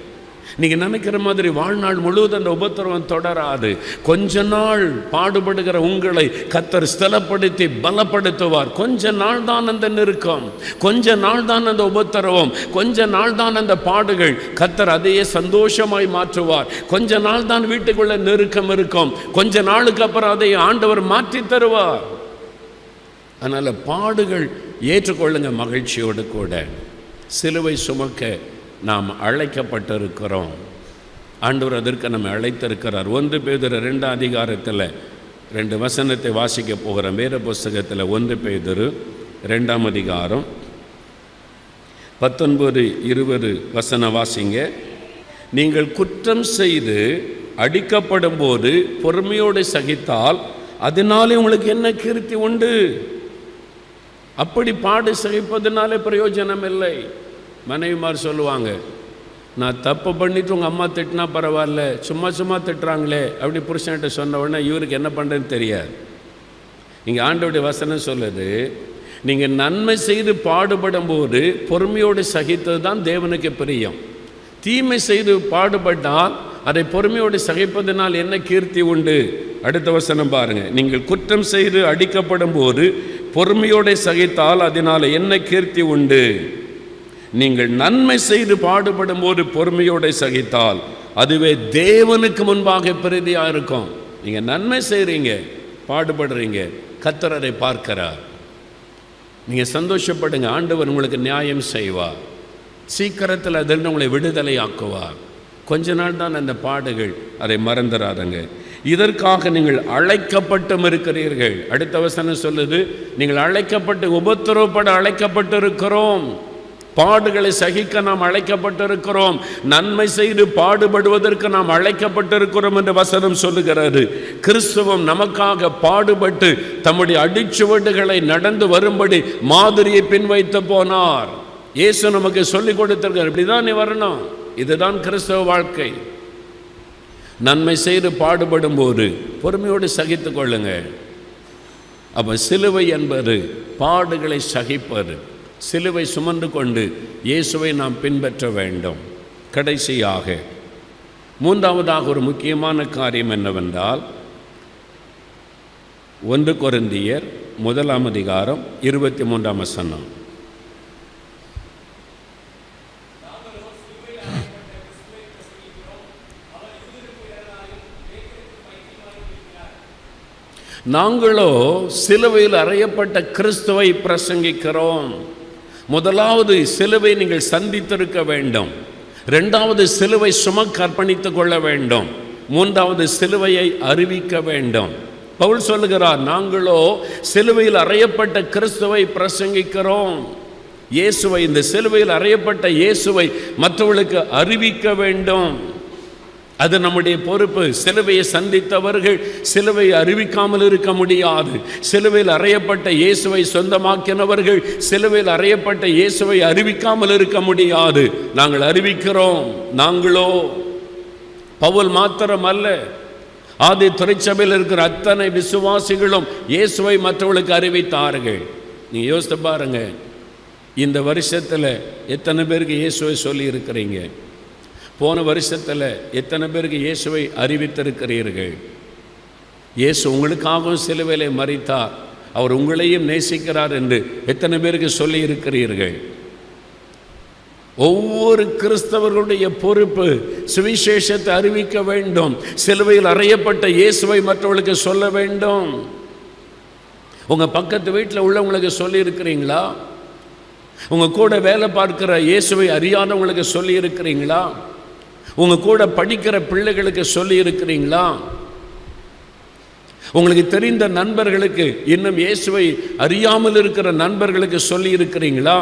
நீங்கள் நினைக்கிற மாதிரி வாழ்நாள் முழுவதும் அந்த உபத்திரவம் தொடராது. கொஞ்ச நாள் பாடுபடுகிற உங்களை கர்த்தர் ஸ்தலப்படுத்தி பலப்படுத்துவார். கொஞ்ச நாள் தான் அந்த நெருக்கம், கொஞ்ச நாள் தான் அந்த உபத்திரவம், கொஞ்ச நாள் தான் அந்த பாடுகள். கர்த்தர் அதையே சந்தோஷமாய் மாற்றுவார். கொஞ்ச நாள் தான் வீட்டுக்குள்ள நெருக்கம் இருக்கும், கொஞ்ச நாளுக்கு அப்புறம் அதை ஆண்டவர் மாற்றி தருவார். அதனால் பாடுகள் ஏற்றுக்கொள்ளுங்க மகிழ்ச்சியோடு கூட. சிலுவை சுமக்க நாம் அழைக்கப்பட்டிருக்கிறோம். ஆண்டவர் அதற்கு நம்ம அழைத்திருக்கிறார். 1 பேதுரு 2 அதிகாரத்தில் 2 வசனத்தை வாசிக்க போகிறோம். வேத புஸ்தகத்தில் 1 பேதுரு 2 அதிகாரம் 19-20 வசனம் வாசிங்க. நீங்கள் குற்றம் செய்து அடிக்கப்படும் போது பொறுமையோடு சகித்தால் அதனாலே உங்களுக்கு என்ன கீர்த்தி உண்டு? அப்படி பாடு சகிப்பதனாலே பிரயோஜனம் இல்லை. மனைவிமார் சொல்லுவாங்க, நான் தப்பு பண்ணிவிட்டு உங்கள் அம்மா திட்டினா பரவாயில்ல, சும்மா சும்மா திட்டுறாங்களே அப்படி புருஷன்கிட்ட சொன்ன உடனே இவருக்கு என்ன பண்ணுறதுன்னு தெரியாது. இங்கே ஆண்டவருடைய வசனம் சொல்லுது, நீங்கள் நன்மை செய்து பாடுபடும் போது பொறுமையோடு சகித்தது தான் தேவனுக்கு பிரியம். தீமை செய்து பாடுபட்டால் அதை பொறுமையோடு சகிப்பதனால் என்ன கீர்த்தி உண்டு? அடுத்த வசனம் பாருங்கள். நீங்கள் குற்றம் செய்து அடிக்கப்படும் போது பொறுமையோடு சகித்தால் அதனால் என்ன கீர்த்தி உண்டு? நீங்கள் நன்மை செய்து பாடுபடும் போது பொறுமையோடு சகித்தால் அதுவே தேவனுக்கு முன்பாக பிரதியாக இருக்கும். நீங்கள் நன்மை செய்கிறீங்க, பாடுபடுறீங்க, கர்த்தர் அதை பார்க்கிறார். நீங்கள் சந்தோஷப்படுங்க, ஆண்டவர் உங்களுக்கு நியாயம் செய்வார். சீக்கிரத்தில் அதில் உங்களை விடுதலை ஆக்குவார். கொஞ்ச நாள் தான் அந்த பாடுகள், அதை மறந்துடாதங்க. இதற்காக நீங்கள் அழைக்கப்பட்டும் இருக்கிறீர்கள். அடுத்த வசனம் சொல்லுது, நீங்கள் அழைக்கப்பட்டு உபத்திரவப்பட அழைக்கப்பட்டிருக்கிறோம். பாடுகளை சகிக்க நாம் அழைக்கப்பட்டிருக்கிறோம். நன்மை செய்து பாடுபடுவதற்கு நாம் அழைக்கப்பட்டிருக்கிறோம் என்று வசனம் சொல்லுகிறது. கிறிஸ்துவம் நமக்காக பாடுபட்டு தம்முடைய அடிச்சுவடுகளை நடந்து வரும்படி மாதிரியை பின்வைத்து போனார். இயேசு நமக்கு சொல்லிக் கொடுத்திருக்கார், இப்படிதான் நீ வரணும். இதுதான் கிறிஸ்தவ வாழ்க்கை. நன்மை செய்து பாடுபடும் போது பொறுமையோடு சகித்து கொள்ளுங்க. அப்போ சிலுவை என்பது பாடுகளை சகிப்பது. சிலுவை சுமந்து கொண்டு இயேசுவை நாம் பின்பற்ற வேண்டும். கடைசியாக 3ஆவதாக ஒரு முக்கியமான காரியம் என்னவென்றால் 1 கொரிந்தியர் 1 அதிகாரம் 23 வசனம். நாங்களோ சிலுவையில் அறையப்பட்ட கிறிஸ்துவை பிரசங்கிக்கிறோம். முதலாவது சிலுவை நீங்கள் சந்தித்திருக்க வேண்டும். இரண்டாவது சிலுவை சுமக்க அர்ப்பணித்துக் கொள்ள வேண்டும். மூன்றாவது சிலுவையை அறிவிக்க வேண்டும். பவுல் சொல்லுகிறார், நாங்களோ சிலுவையில் அறையப்பட்ட கிறிஸ்துவை பிரசங்கிக்கிறோம். இயேசுவை, இந்த சிலுவையில் அறையப்பட்ட இயேசுவை மற்றவர்களுக்கு அறிவிக்க வேண்டும். அது நம்முடைய பொறுப்பு. சிலுவையை சந்தித்தவர்கள் சிலுவையை அறிவிக்காமல் இருக்க முடியாது. சிலுவையில் அறையப்பட்ட இயேசுவை சொந்தமாக்கினவர்கள் சிலுவையில் அறையப்பட்ட இயேசுவை அறிவிக்காமல் இருக்க முடியாது. நாங்கள் அறிவிக்கிறோம். நாங்களோ, பவுல் மாத்திரம் அல்ல, ஆதி திருச்சபையில் இருக்கிற அத்தனை விசுவாசிகளும் இயேசுவை மற்றவர்களுக்கு அறிவித்தார்கள். நீங்க யோசித்து பாருங்க, இந்த வருஷத்தில் எத்தனை பேருக்கு இயேசுவை சொல்லி இருக்கிறீங்க? போன வருஷத்தில் எத்தனை பேருக்கு இயேசுவை அறிவித்திருக்கிறீர்கள்? இயேசு உங்களுக்காகவும் சிலுவையிலே மரித்தார், அவர் உங்களையும் நேசிக்கிறார் என்று எத்தனை பேருக்கு சொல்லி இருக்கிறீர்கள்? ஒவ்வொரு கிறிஸ்தவர்களுடைய பொறுப்பு சுவிசேஷத்தை அறிவிக்க வேண்டும். சிலுவையில் அறையப்பட்ட இயேசுவை மற்றவர்களுக்கு சொல்ல வேண்டும். உங்க பக்கத்து வீட்டில் உள்ளவங்களுக்கு சொல்லி இருக்கிறீங்களா? உங்க கூட வேலை பார்க்கிற இயேசுவை அறியாதவங்களுக்கு சொல்லி இருக்கிறீங்களா? உங்க கூட படிக்கிற பிள்ளைகளுக்கு சொல்லி இருக்கிறீங்களா? உங்களுக்கு தெரிந்த நண்பர்களுக்கு, இன்னும் இயேசுவை அறியாமல் இருக்கிற நண்பர்களுக்கு சொல்லி இருக்கிறீங்களா?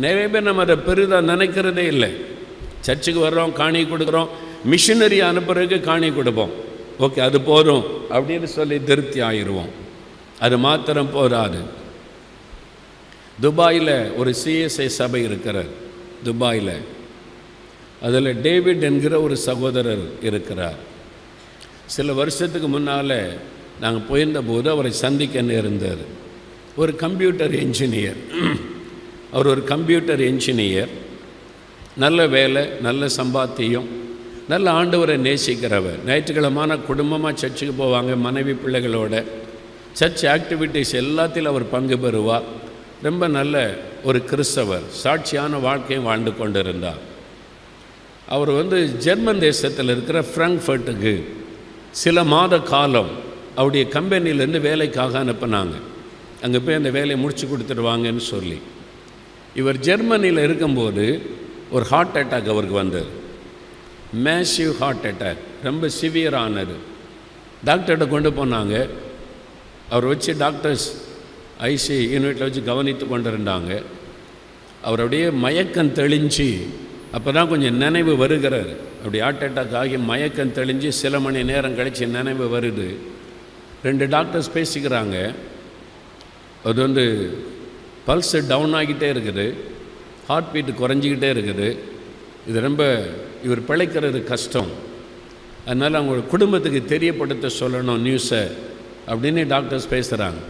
நிறைய பேர் நம்ம அதை பெரிதாக நினைக்கிறதே இல்லை. சர்ச்சுக்கு வர்றோம், காணி கொடுக்குறோம், மிஷினரி அனுப்புறதுக்கு காணி கொடுப்போம், ஓகே அது போதும் அப்படின்னு சொல்லி திருப்தி ஆயிடுவோம். அது மாத்திரம் போதாது. துபாயில் ஒரு சிஎஸ்ஐ சபை இருக்கிறார். துபாயில் அதில் டேவிட் என்கிற ஒரு சகோதரர் இருக்கிறார். சில வருஷத்துக்கு முன்னால் நாங்கள் போயிருந்த போது அவரை சந்திக்க நேர்ந்தார். ஒரு கம்ப்யூட்டர் என்ஜினியர். அவர் ஒரு கம்ப்யூட்டர் என்ஜினியர், நல்ல வேலை, நல்ல சம்பாத்தியம், நல்ல ஆண்டவரை நேசிக்கிறவர். ஞாயிற்றுக்கிழமான குடும்பமாக சர்ச்சுக்கு போவாங்க, மனைவி பிள்ளைகளோட. சர்ச் ஆக்டிவிட்டீஸ் எல்லாத்திலும் அவர் பங்கு பெறுவார். ரொம்ப நல்ல ஒரு கிறிஸ்தவர், சாட்சியான வாழ்க்கையும் வாழ்ந்து கொண்டிருந்தார். அவர் ஜெர்மன் தேசத்தில் இருக்கிற ஃப்ராங்க்ஃபர்ட்டுக்கு சில மாத காலம் அவருடைய கம்பெனிலேருந்து வேலைக்காக அனுப்பினாங்க. அங்கே போய் அந்த வேலையை முடிச்சு கொடுத்துடுவாங்கன்னு சொல்லி. இவர் ஜெர்மனியில் இருக்கும்போது ஒரு ஹார்ட் அட்டாக் அவருக்கு வந்தது. மேசிவ் ஹார்ட் அட்டாக், ரொம்ப சிவியரானது. டாக்டர்கிட்ட கொண்டு போனாங்க. அவர் வச்சு டாக்டர்ஸ் ஐசி யூனிட்டில் வச்சு கவனித்து கொண்டு இருந்தாங்க. அவருடைய மயக்கம் தெளிஞ்சு அப்போ தான் கொஞ்சம் நினைவு வருகிறார். அப்படி ஹார்ட் அட்டாக் ஆகி மயக்கம் தெளிஞ்சு சில மணி நேரம் கழித்து நினைவு வருது. 2 டாக்டர்ஸ் பேசிக்கிறாங்க. அது பல்ஸு டவுன் ஆகிட்டே இருக்குது, ஹார்ட் பீட்டு குறைஞ்சிக்கிட்டே இருக்குது, இது ரொம்ப இவர் பிழைக்கிறது கஷ்டம், அதனால் அவங்க குடும்பத்துக்கு தெரியப்படுத்த சொல்லணும் நியூஸை அப்படின்னு டாக்டர்ஸ் பேசுகிறாங்க.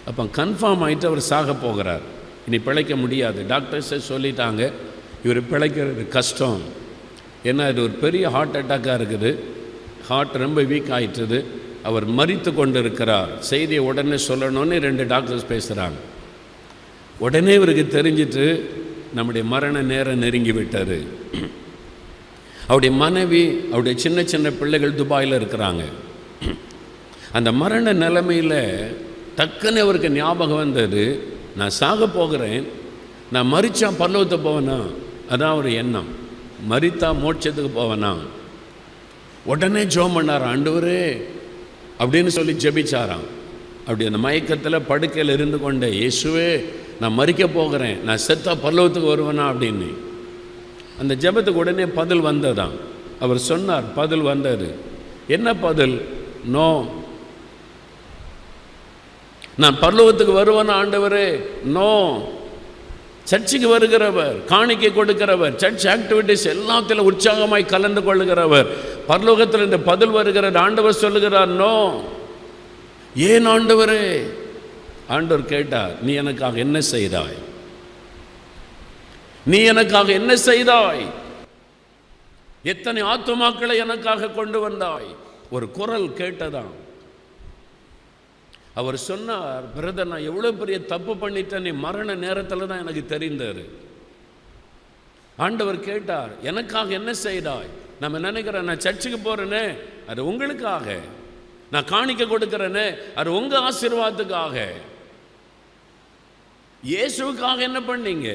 அப்போ கன்ஃபார்ம் ஆகிட்டு அவர் சாக போகிறார். இனி பிழைக்க முடியாது, டாக்டர்ஸே சொல்லிட்டாங்க இவர் பிழைக்கிறது கஷ்டம். ஏன்னா இது ஒரு பெரிய ஹார்ட் அட்டாக்காக இருக்குது, ஹார்ட் ரொம்ப வீக் ஆகிட்டுது, அவர் மரித்து கொண்டு இருக்கிறார், செய்தியை உடனே சொல்லணும்னு 2 டாக்டர்ஸ் பேசுகிறாங்க. உடனே இவருக்கு தெரிஞ்சிட்டு நம்முடைய மரண நேரம் நெருங்கி விட்டார். அவருடைய மனைவி, அவருடைய சின்ன சின்ன பிள்ளைகள் துபாயில் இருக்கிறாங்க. அந்த மரண நிலைமையில் டக்குன்னு அவருக்கு ஞாபகம் வந்தது, நான் சாக போகிறேன், நான் மரித்தா பரலோகத்தை போவேனா, அதான் ஒரு எண்ணம், மரித்தா மோட்சத்துக்கு போவேனா. உடனே ஜெபம் பண்ணாராம், ஆண்டவரே அப்படின்னு சொல்லி ஜெபிச்சாராம். அப்படி அந்த மயக்கத்தில் படுக்கையில் இருந்து கொண்டே, இயேசுவே நான் மரிக்க போகிறேன், நான் செத்தா பரலோகத்துக்கு வருவேனா அப்படின்னு. அந்த ஜெபத்துக்கு உடனே பதில் வந்ததான். அவர் சொன்னார், பதில் வந்தது. என்ன பதில்? நோ, நான் பரலோகத்துக்கு வருவேனா ஆண்டவரே? நோ. சர்ச்சுக்கு வருகிறவர், காணிக்கை கொடுக்கிறவர், சர்ச் ஆக்டிவிட்டிஸ் எல்லாத்திலும் உற்சாகமாய் கலந்து கொள்ளுகிறவர், பரலோகத்தில் இந்த பதில் வருகிறது. ஆண்டவர் சொல்லுகிறார் நோ. ஏன் ஆண்டவரே? ஆண்டவர் கேட்டார், நீ எனக்காக என்ன செய்தாய்? நீ எனக்காக என்ன செய்தாய்? எத்தனை ஆத்துமாக்களை எனக்காக கொண்டு வந்தாய்? ஒரு குரல் கேட்டதான். அவர் சொன்னார், பிரதர் நான் எவ்வளோ பெரிய தப்பு பண்ணிட்டேன், நீ மரண நேரத்தில் தான் எனக்கு தெரிந்தார். ஆண்டவர் கேட்டார், எனக்காக என்ன செய்தாய்? நம்ம நினைக்கிறோம் நான் சர்ச்சுக்கு போகிறேனே அது உங்களுக்காக, நான் காணிக்க கொடுக்கிறேன்னு, அது உங்க ஆசீர்வாதத்துக்காக. இயேசுக்காக என்ன பண்ணீங்க?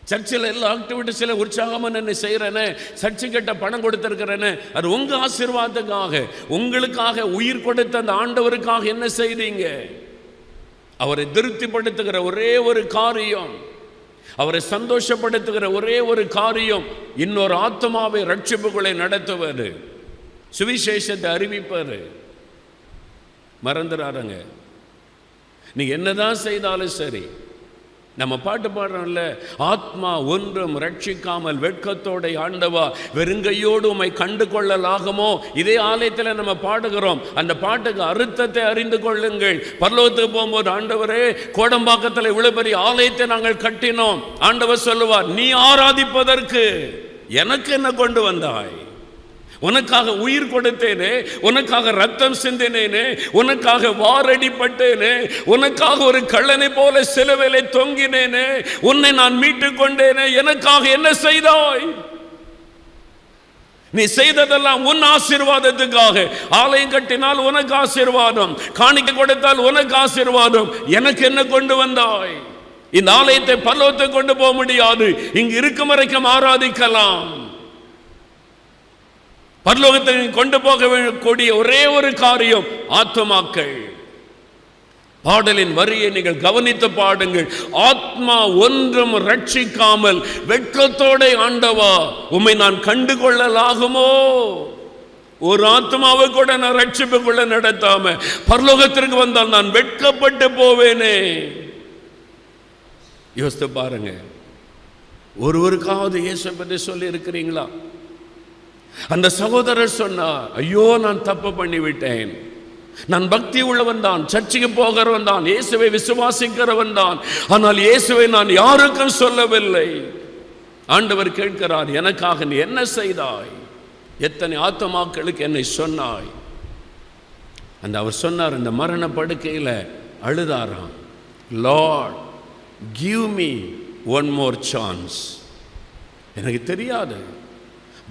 சர்ச்சில் எல்லா ஆக்டிவிட்டிஸில் உற்சாகமாக என்ன செய்கிறேன்னு, சர்ச்சு கிட்ட பணம் கொடுத்துருக்கிறேன்னு, அது உங்க ஆசீர்வாதத்துக்காக. உங்களுக்காக உயிர் கொடுத்த அந்த ஆண்டவருக்காக என்ன செய்தீங்க? அவரை திருப்திப்படுத்துகிற ஒரே ஒரு காரியம், அவரை சந்தோஷப்படுத்துகிற ஒரே ஒரு காரியம், இன்னொரு ஆத்மாவை ரட்சிப்புகளை நடத்துவது, சுவிசேஷத்தை அறிவிப்பது. மறந்துடாருங்க. நீ என்னதான் செய்தாலும் சரி, நம்ம பாட்டு பாடுறோம்ல, ஆத்மா ஒன்றும் ரட்சிக்காமல் வெட்கத்தோட ஆண்டவா வெறுங்கையோடு உம்மை கண்டு கொள்ளலாகுமோ. இதே ஆலயத்தில் நம்ம பாடுகிறோம். அந்த பாட்டுக்கு அர்த்தத்தை அறிந்து கொள்ளுங்கள். பரலோகத்துக்கு போகும்போது, ஆண்டவரே கோடம்பாக்கத்தில் இவ்வளவு பெரிய ஆலயத்தை நாங்கள் கட்டினோம். ஆண்டவர் சொல்லுவார், நீ ஆராதிப்பதற்கு எனக்கு என்ன கொண்டு வந்தாய்? உனக்காக உயிர் கொடுத்தேனே, உனக்காக ரத்தம் சிந்தினேனே, உனக்காக வாரடிப்பட்டேனே, உனக்காக ஒரு கள்ளனை போல சிலுவையிலே தொங்கினேனே, உன்னை நான் மீட்டுக் கொண்டேனே, எனக்காக என்ன செய்தாய்? நீ செய்ததெல்லாம் உன் ஆசீர்வாதத்துக்காக. ஆலயம் கட்டினால் உனக்கு ஆசீர்வாதம், காணிக்கை கொடுத்தால் உனக்கு ஆசீர்வாதம். எனக்கு என்ன கொண்டு வந்தாய்? இந்த ஆலயத்தை பரலோகத்தை கொண்டு போக முடியாது. இங்கு இருக்கும் வரைக்கும் ஆராதிக்கலாம். பரலோகத்தை கொண்டு போகக்கூடிய ஒரே ஒரு காரியம் ஆத்மாக்கள். பாடலின் வரியை நீங்கள் கவனித்து பாடுங்கள். ஆத்மா ஒன்றும் ரட்சிக்காமல் வெட்கத்தோட ஆண்டவா உம்மை நான் கண்டு கொள்ளலாகுமோ. ஒரு ஆத்மாவை கூட நான் ரட்சிப்புக்குள்ள நடத்தாம பரலோகத்திற்கு வந்தால் நான் வெட்கப்பட்டு போவேனே. யோசித்து பாருங்க. ஒருவருக்காவது இயேசுவை பற்றி சொல்லி இருக்கிறீங்களா? அந்த சகோதரர் சொன்னார், ஐயோ நான் தப்பு பண்ணிவிட்டேன், நான் பக்தி உள்ளவன் தான், சர்ச்சுக்கு போகிறவன் தான், இயேசுவை விசுவாசிக்கிறவன் தான், ஆனால் இயேசுவை நான் யாருக்கும் சொல்லவில்லை. ஆண்டவர் கேட்கிறார், எனக்காக நீ என்ன செய்தாய்? எத்தனை ஆத்மாக்களுக்கு என்னை சொன்னாய்? அந்த அவர் சொன்னார், இந்த மரண படுக்கையில் அழுதாராம், lord give me one more chance. எனக்கு தெரியாது,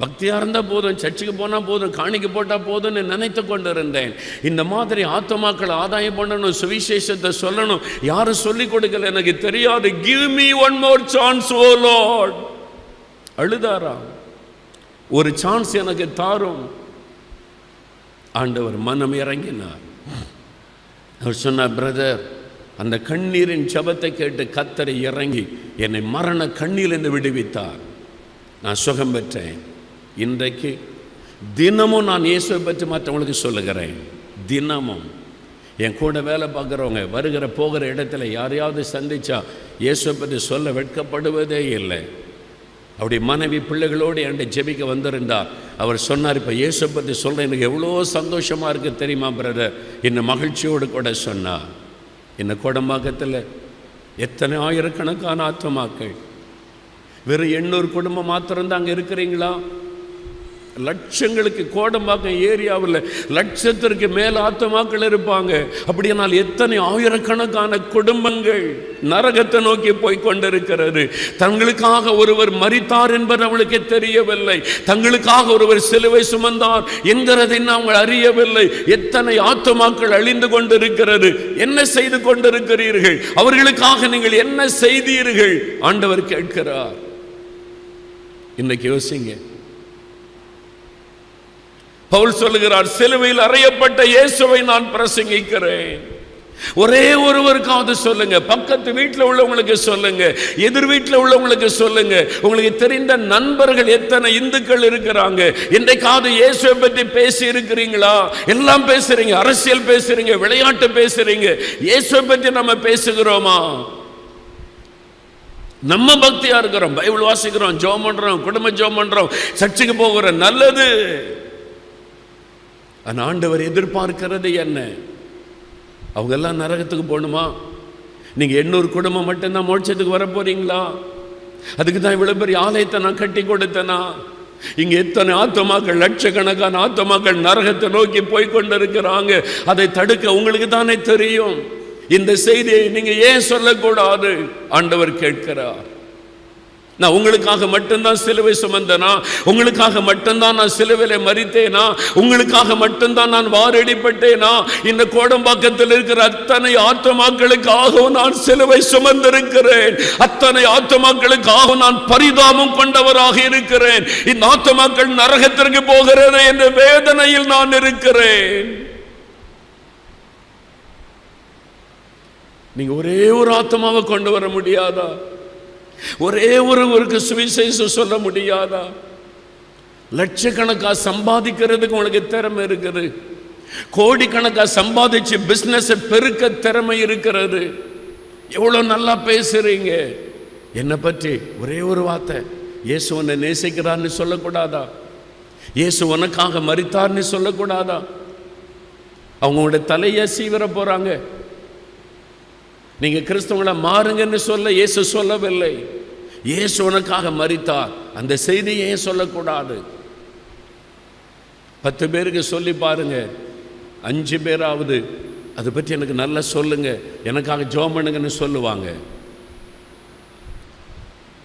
பக்தியாக இருந்தால் போதும், சர்ச்சுக்கு போனால் போதும், காணிக்கு போட்டால் போதும்னு நினைத்து கொண்டு இருந்தேன். இந்த மாதிரி ஆத்மாக்களை ஆதாயம் பண்ணணும், சுவிசேஷத்தை சொல்லணும், யாரும் சொல்லிக் கொடுக்கல, எனக்கு தெரியாது. Give me one more chance oh lord. அழுதாரா, ஒரு சான்ஸ் எனக்கு தாரும். ஆண்டவர் மனம் இறங்கினார். அவர் சொன்னார், பிரதர், அந்த கண்ணீரின் ஜெபத்தை கேட்டு கர்த்தர் இறங்கி என்னை மரண கண்ணீரிலிருந்து விடுவித்தார். நான் சுகம் பெற்றேன். இன்றைக்கு தினமும் நான் இயேசுவை பற்றி மற்றவங்களுக்கு சொல்லுகிறேன். தினமும் என் கூட வேலை பார்க்குறவங்க வருகிற போகிற இடத்துல யாரையாவது சந்திச்சா இயேசுவை பற்றி சொல்ல வெட்கப்படுவதே இல்லை. அப்படி மனைவி பிள்ளைகளோடு என்கிட்ட ஜெபிக்க வந்திருந்தார். அவர் சொன்னார், இப்போ இயேசுவை பற்றி சொல்ல எனக்கு எவ்வளோ சந்தோஷமாக இருக்குது தெரியுமா பிரதர், இன்னும் மகிழ்ச்சியோடு கூட சொன்னார். இந்த கோடம்பாக்கத்தில் எத்தனை ஆயிரக்கணக்கான ஆத்மாக்கள், வெறும் 800 குடும்பம் மாத்திரம்தான் அங்கே இருக்கிறீங்களா? லட்சங்களுக்கு கோடம்பாக்கம் ஏரியாவில் லட்சத்திற்கு மேல் ஆத்மாக்கள் இருப்பாங்க. அப்படியானால் எத்தனை ஆயிரக்கணக்கான குடும்பங்கள் நரகத்தை நோக்கி போய் கொண்டிருக்கிறது. தங்களுக்காக ஒருவர் மரித்தார் என்பது அவளுக்கு தெரியவில்லை, தங்களுக்காக ஒருவர் சிலுவை சுமந்தார் என்கிறதை அவங்க அறியவில்லை. எத்தனை ஆத்மாக்கள் அழிந்து கொண்டிருக்கிறது. என்ன செய்து கொண்டிருக்கிறீர்கள்? அவர்களுக்காக நீங்கள் என்ன செய்தீர்கள்? ஆண்டவர் கேட்கிறார். இன்னைக்கு யோசிங்க. பவுல் சொல்லுகிறார், சிலுவையில் அறையப்பட்ட இயேசுவை நான் பிரசங்கிக்கிறேன். ஒரே ஒருவருக்காவது சொல்லுங்க, பக்கத்து வீட்டில் உள்ளவங்களுக்கு சொல்லுங்க, எதிர் வீட்டில் உள்ளவங்களுக்கு சொல்லுங்க. உங்களுக்கு தெரிந்த நண்பர்கள் எத்தனை இந்துக்கள் இருக்கிறாங்க, இன்றைக்காவது இயேசுவை பற்றி பேசி இருக்கிறீங்களா? எல்லாம் பேசுறீங்க, அரசியல் பேசுறீங்க, விளையாட்டு பேசுறீங்க, இயேசுவை பற்றி நம்ம பேசுகிறோமா? நம்ம பக்தியா இருக்கிறோம், பைபிள் வாசிக்கிறோம், ஜெபம் பண்றோம், குடும்ப ஜெபம் பண்றோம், சர்ச்சுக்கு போகிறோம், நல்லது. ஆண்டவர் எதிர்பார்க்கிறது என்ன? அவங்க எல்லாம் நரகத்துக்கு போகணுமா? நீங்க 800 குடும்பம் மட்டும்தான் மோட்சத்துக்கு வர போறீங்களா? அதுக்கு தான் இவ்வளவு பெரிய ஆலயத்தை நான் கட்டி கொடுத்தேனா? இங்க எத்தனை ஆத்மாக்கள், லட்சக்கணக்கான ஆத்மாக்கள் நரகத்தை நோக்கி போய் கொண்டிருக்கிறாங்க. அதை தடுக்க உங்களுக்கு தானே தெரியும். இந்த செய்தியை நீங்க ஏன் சொல்லக்கூடாது? ஆண்டவர் கேட்கிறார். நான் உங்களுக்காக மட்டும்தான் சிலுவை சுமந்தனா? உங்களுக்காக மட்டும்தான் நான் சிலுவையில மரித்தேனா? உங்களுக்காக மட்டும்தான் நான் வாரடிப்பட்டேனா? இந்த கோடம்பாக்கத்தில் இருக்கிற அத்தனை ஆத்துமாக்களுக்காகவும் நான் சிலுவை சுமந்திருக்கிறேன். அத்தனை ஆத்துமாக்களுக்காக நான் பரிதாபம் கொண்டவராக இருக்கிறேன். இந்த ஆத்துமாக்கள் நரகத்திற்கு போகிறது என்ற வேதனையில் நான் இருக்கிறேன். நீங்க ஒரே ஒரு ஆத்மாவை கொண்டு வர முடியாதா? ஒரே ஒருவருக்கு சுவிசேஷம் சொல்ல முடியாதா? லட்சக்கணக்கா சம்பாதிக்கிறதுக்கு உங்களுக்கு திறமை இருக்குது. கோடிக்கணக்கா சம்பாதிச்சு பிசினஸ் பெருக்க திறமை இருக்கிறது. எவ்வளவு நல்லா பேசுறீங்க. என்னை பற்றி ஒரே ஒரு வார்த்தை, இயேசு உன்னை நேசிக்கிறார்னு சொல்லக்கூடாதா? இயேசு உனக்காக மரித்தார்னு சொல்லக்கூடாதா? அவங்களுடைய தலையை சீவிர போறாங்க. நீங்க கிறிஸ்தவங்கள மாறுங்கன்னு சொல்ல இயேசு சொல்லவில்லை. இயேசு உனக்காக மரித்தார், அந்த செய்தியை ஏன் சொல்லக்கூடாது? 10 பேருக்கு சொல்லி பாருங்க, 5 பேராவது அதை பற்றி எனக்கு நல்லா சொல்லுங்க, எனக்காக ஜெபம் பண்ணுங்கன்னு சொல்லுவாங்க.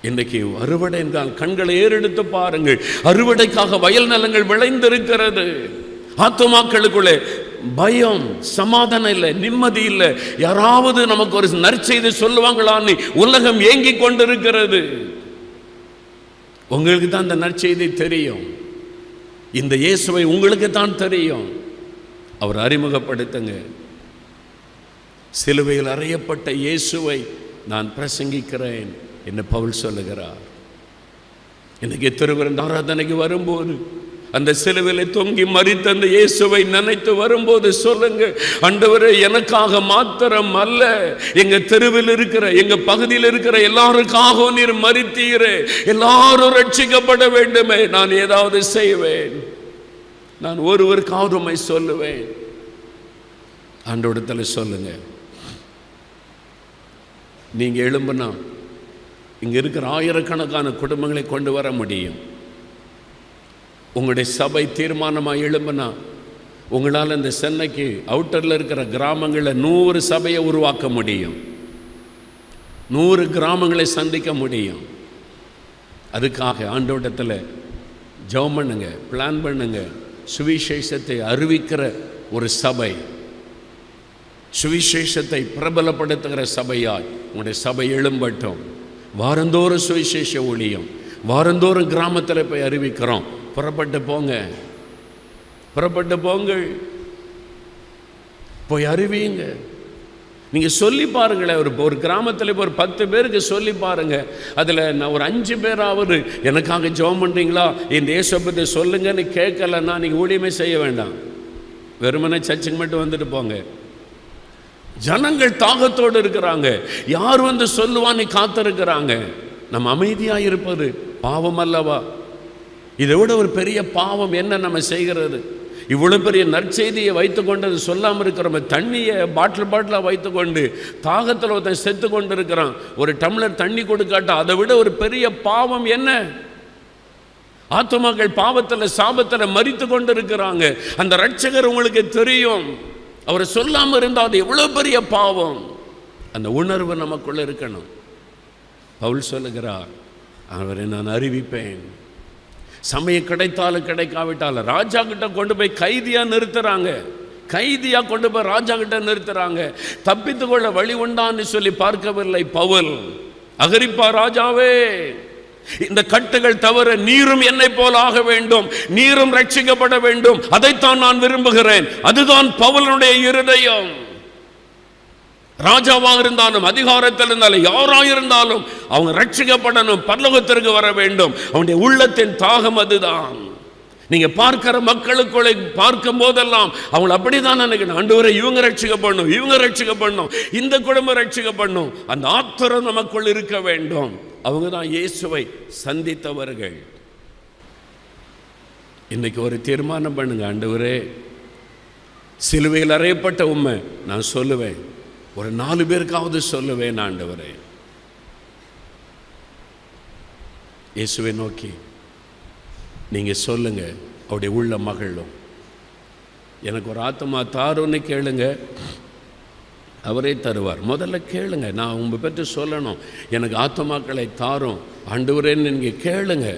இன்றைக்கு அறுவடை என்றால் கண்களை ஏறெடுத்து பாருங்கள். அறுவடைக்காக வயல் நிலங்கள் விளைந்திருக்கிறது. ஆத்துமாக்களுக்குள்ளே பயம், சமாதானம் இல்லை, நிம்மதி இல்லை. யாராவது நமக்கு ஒரு நற்செய்தி சொல்லுவாங்களான்னு உலகம் ஏங்கி கொண்டிருக்கிறது. உங்களுக்கு தான் இந்த நற்செய்தி தெரியும். இந்த இயேசுவை உங்களுக்கு தான் தெரியும். அவர் அறிமுகப்படுத்துங்க. சிலுவையில் அறையப்பட்ட இயேசுவை நான் பிரசங்கிக்கிறேன் என்று பவுல் சொல்லுகிறார். இன்னைக்கு திருவிருந்து ஆராதனைக்கு வரும்போது அந்த சிலுவையிலே தொங்கி மரித்த அந்த இயேசுவை நினைத்து வரும்போது சொல்லுங்க, ஆண்டவரே, எனக்காக மாத்திரம் அல்ல, எங்க தெருவில் இருக்கிற, எங்க பகுதியில் இருக்கிற எல்லாருக்காகவும் நீர் மரித்தீரே, எல்லாரும் ரட்சிக்கப்பட வேண்டுமே. நான் ஏதாவது செய்வேன், நான் ஒருவருக்காவது உம்மை சொல்லுவேன். ஆண்டவரிடத்துல சொல்லுங்க. நீங்க எழும்புனா இங்க இருக்கிற ஆயிரக்கணக்கான குடும்பங்களை கொண்டு வர முடியும். உங்களுடைய சபை தீர்மானமாக எழும்புனா உங்களால் இந்த சென்னைக்கு அவுட்டரில் இருக்கிற கிராமங்களில் 100 சபையை உருவாக்க முடியும். 100 கிராமங்களை சந்திக்க முடியும். அதுக்காக ஆண்டவரிடத்தில் ஜெபம் பண்ணுங்க, பிளான் பண்ணுங்க. சுவிசேஷத்தை அறிவிக்கிற ஒரு சபை, சுவிசேஷத்தை பிரபலப்படுத்துகிற சபையாய் உங்களுடைய சபை எழும்பட்டும். வாரந்தோறும் சுவிசேஷ ஊழியம், வாரந்தோறும் கிராமத்தில் போய் அறிவிக்கிறோம். புறப்பட்டு போங்க, புறப்பட்டு போங்கள், போய் அறிவியுங்க. நீங்கள் சொல்லி பாருங்களேன். ஒரு கிராமத்தில் இப்போ ஒரு 10 பேருக்கு சொல்லி பாருங்க. அதில் நான் ஒரு 5 பேராவது எனக்காக ஜெபம் பண்ணுறீங்களா, இந்த இயேசுவை சொல்லுங்கன்னு கேட்கலன்னா நீங்கள் ஊழியமே செய்ய வேண்டாம். வெறுமனே சர்ச்சுக்கு மட்டும் வந்துட்டு போங்க. ஜனங்கள் தாகத்தோடு இருக்கிறாங்க. யார் வந்து சொல்லுவான்னு காத்திருக்கிறாங்க. நம்ம அமைதியாக இருப்பது பாவம் அல்லவா? இதை விட ஒரு பெரிய பாவம் என்ன நம்ம செய்கிறது? இவ்வளோ பெரிய நற்செய்தியை வைத்துக்கொண்டு அது சொல்லாமல் இருக்கிறோம். தண்ணியை பாட்டிலாக வைத்துக்கொண்டு தாகத்தில் ஒருத்தன் செத்து கொண்டு இருக்கிறான். ஒரு டம்ளர் தண்ணி கொடுக்காட்டா அதை விட ஒரு பெரிய பாவம் என்ன? ஆத்துமாக்கள் பாவத்தில் சாபத்தில் மரித்து கொண்டு இருக்கிறாங்க. அந்த ரட்சகர் உங்களுக்கு தெரியும். அவரை சொல்லாமல் இருந்தால் அது எவ்வளோ பெரிய பாவம். அந்த உணர்வு நமக்குள்ளே இருக்கணும். பவுல் சொல்லுகிறார், அவரை நான் அறிவிப்பேன். சமயம் கிடைத்தாலும் கிடைக்காவிட்டாலும் ராஜா கிட்ட கொண்டு போய் கைதியாக நிறுத்துறாங்க. கைதியாக கொண்டு போய் ராஜா கிட்ட நிறுத்துறாங்க. தப்பித்து கொள்ள வழி உண்டான்னு சொல்லி பார்க்கவில்லை பவுல். அகிரிப்பா ராஜாவே, இந்த கட்டுகள் தவிர நீரும் என்னை போல ஆக வேண்டும், நீரும் ரட்சிக்கப்பட வேண்டும், அதைத்தான் நான் விரும்புகிறேன். அதுதான் பவுலுடைய இருதயம். ராஜாவாக இருந்தாலும் அதிகாரத்தில் இருந்தாலும் யாராக இருந்தாலும் அவங்க ரட்சிக்கப்படணும், பரலோகத்திற்கு வர வேண்டும். அவனுடைய உள்ளத்தின் தாகம் அதுதான். நீங்க பார்க்கிற மக்களுக்குள்ளே பார்க்கும் போதெல்லாம் அவங்களை அப்படிதான் நினைக்கணும். ஆண்டவரே, இவங்க ரட்சிக்கப்படணும், இவங்க ரட்சிக்கப்படணும், இந்த குடும்பம் ரட்சிக்கப்படணும். அந்த ஆத்திரம் நமக்குள் இருக்க வேண்டும். அவங்க தான் இயேசுவை சந்தித்தவர்கள். இன்னைக்கு ஒரு தீர்மானம் பண்ணுங்க. ஆண்டவரே, சிலுவையில் அறையப்பட்ட உண்மை நான் சொல்லுவேன், ஒரு 4 பேருக்காவது சொல்லுவேன். ஆண்டவரே, இயேசுவை நோக்கி நீங்க சொல்லுங்க. அவருடைய உள்ள மகளும் எனக்கு ஒரு ஆத்மா தாருன்னு கேளுங்க. அவரே தருவார். முதல்ல கேளுங்க. நான் உங்களை பற்றி சொல்லணும், எனக்கு ஆத்துமாக்களை தாரும் ஆண்டவரேன்னு நீங்கள் கேளுங்க.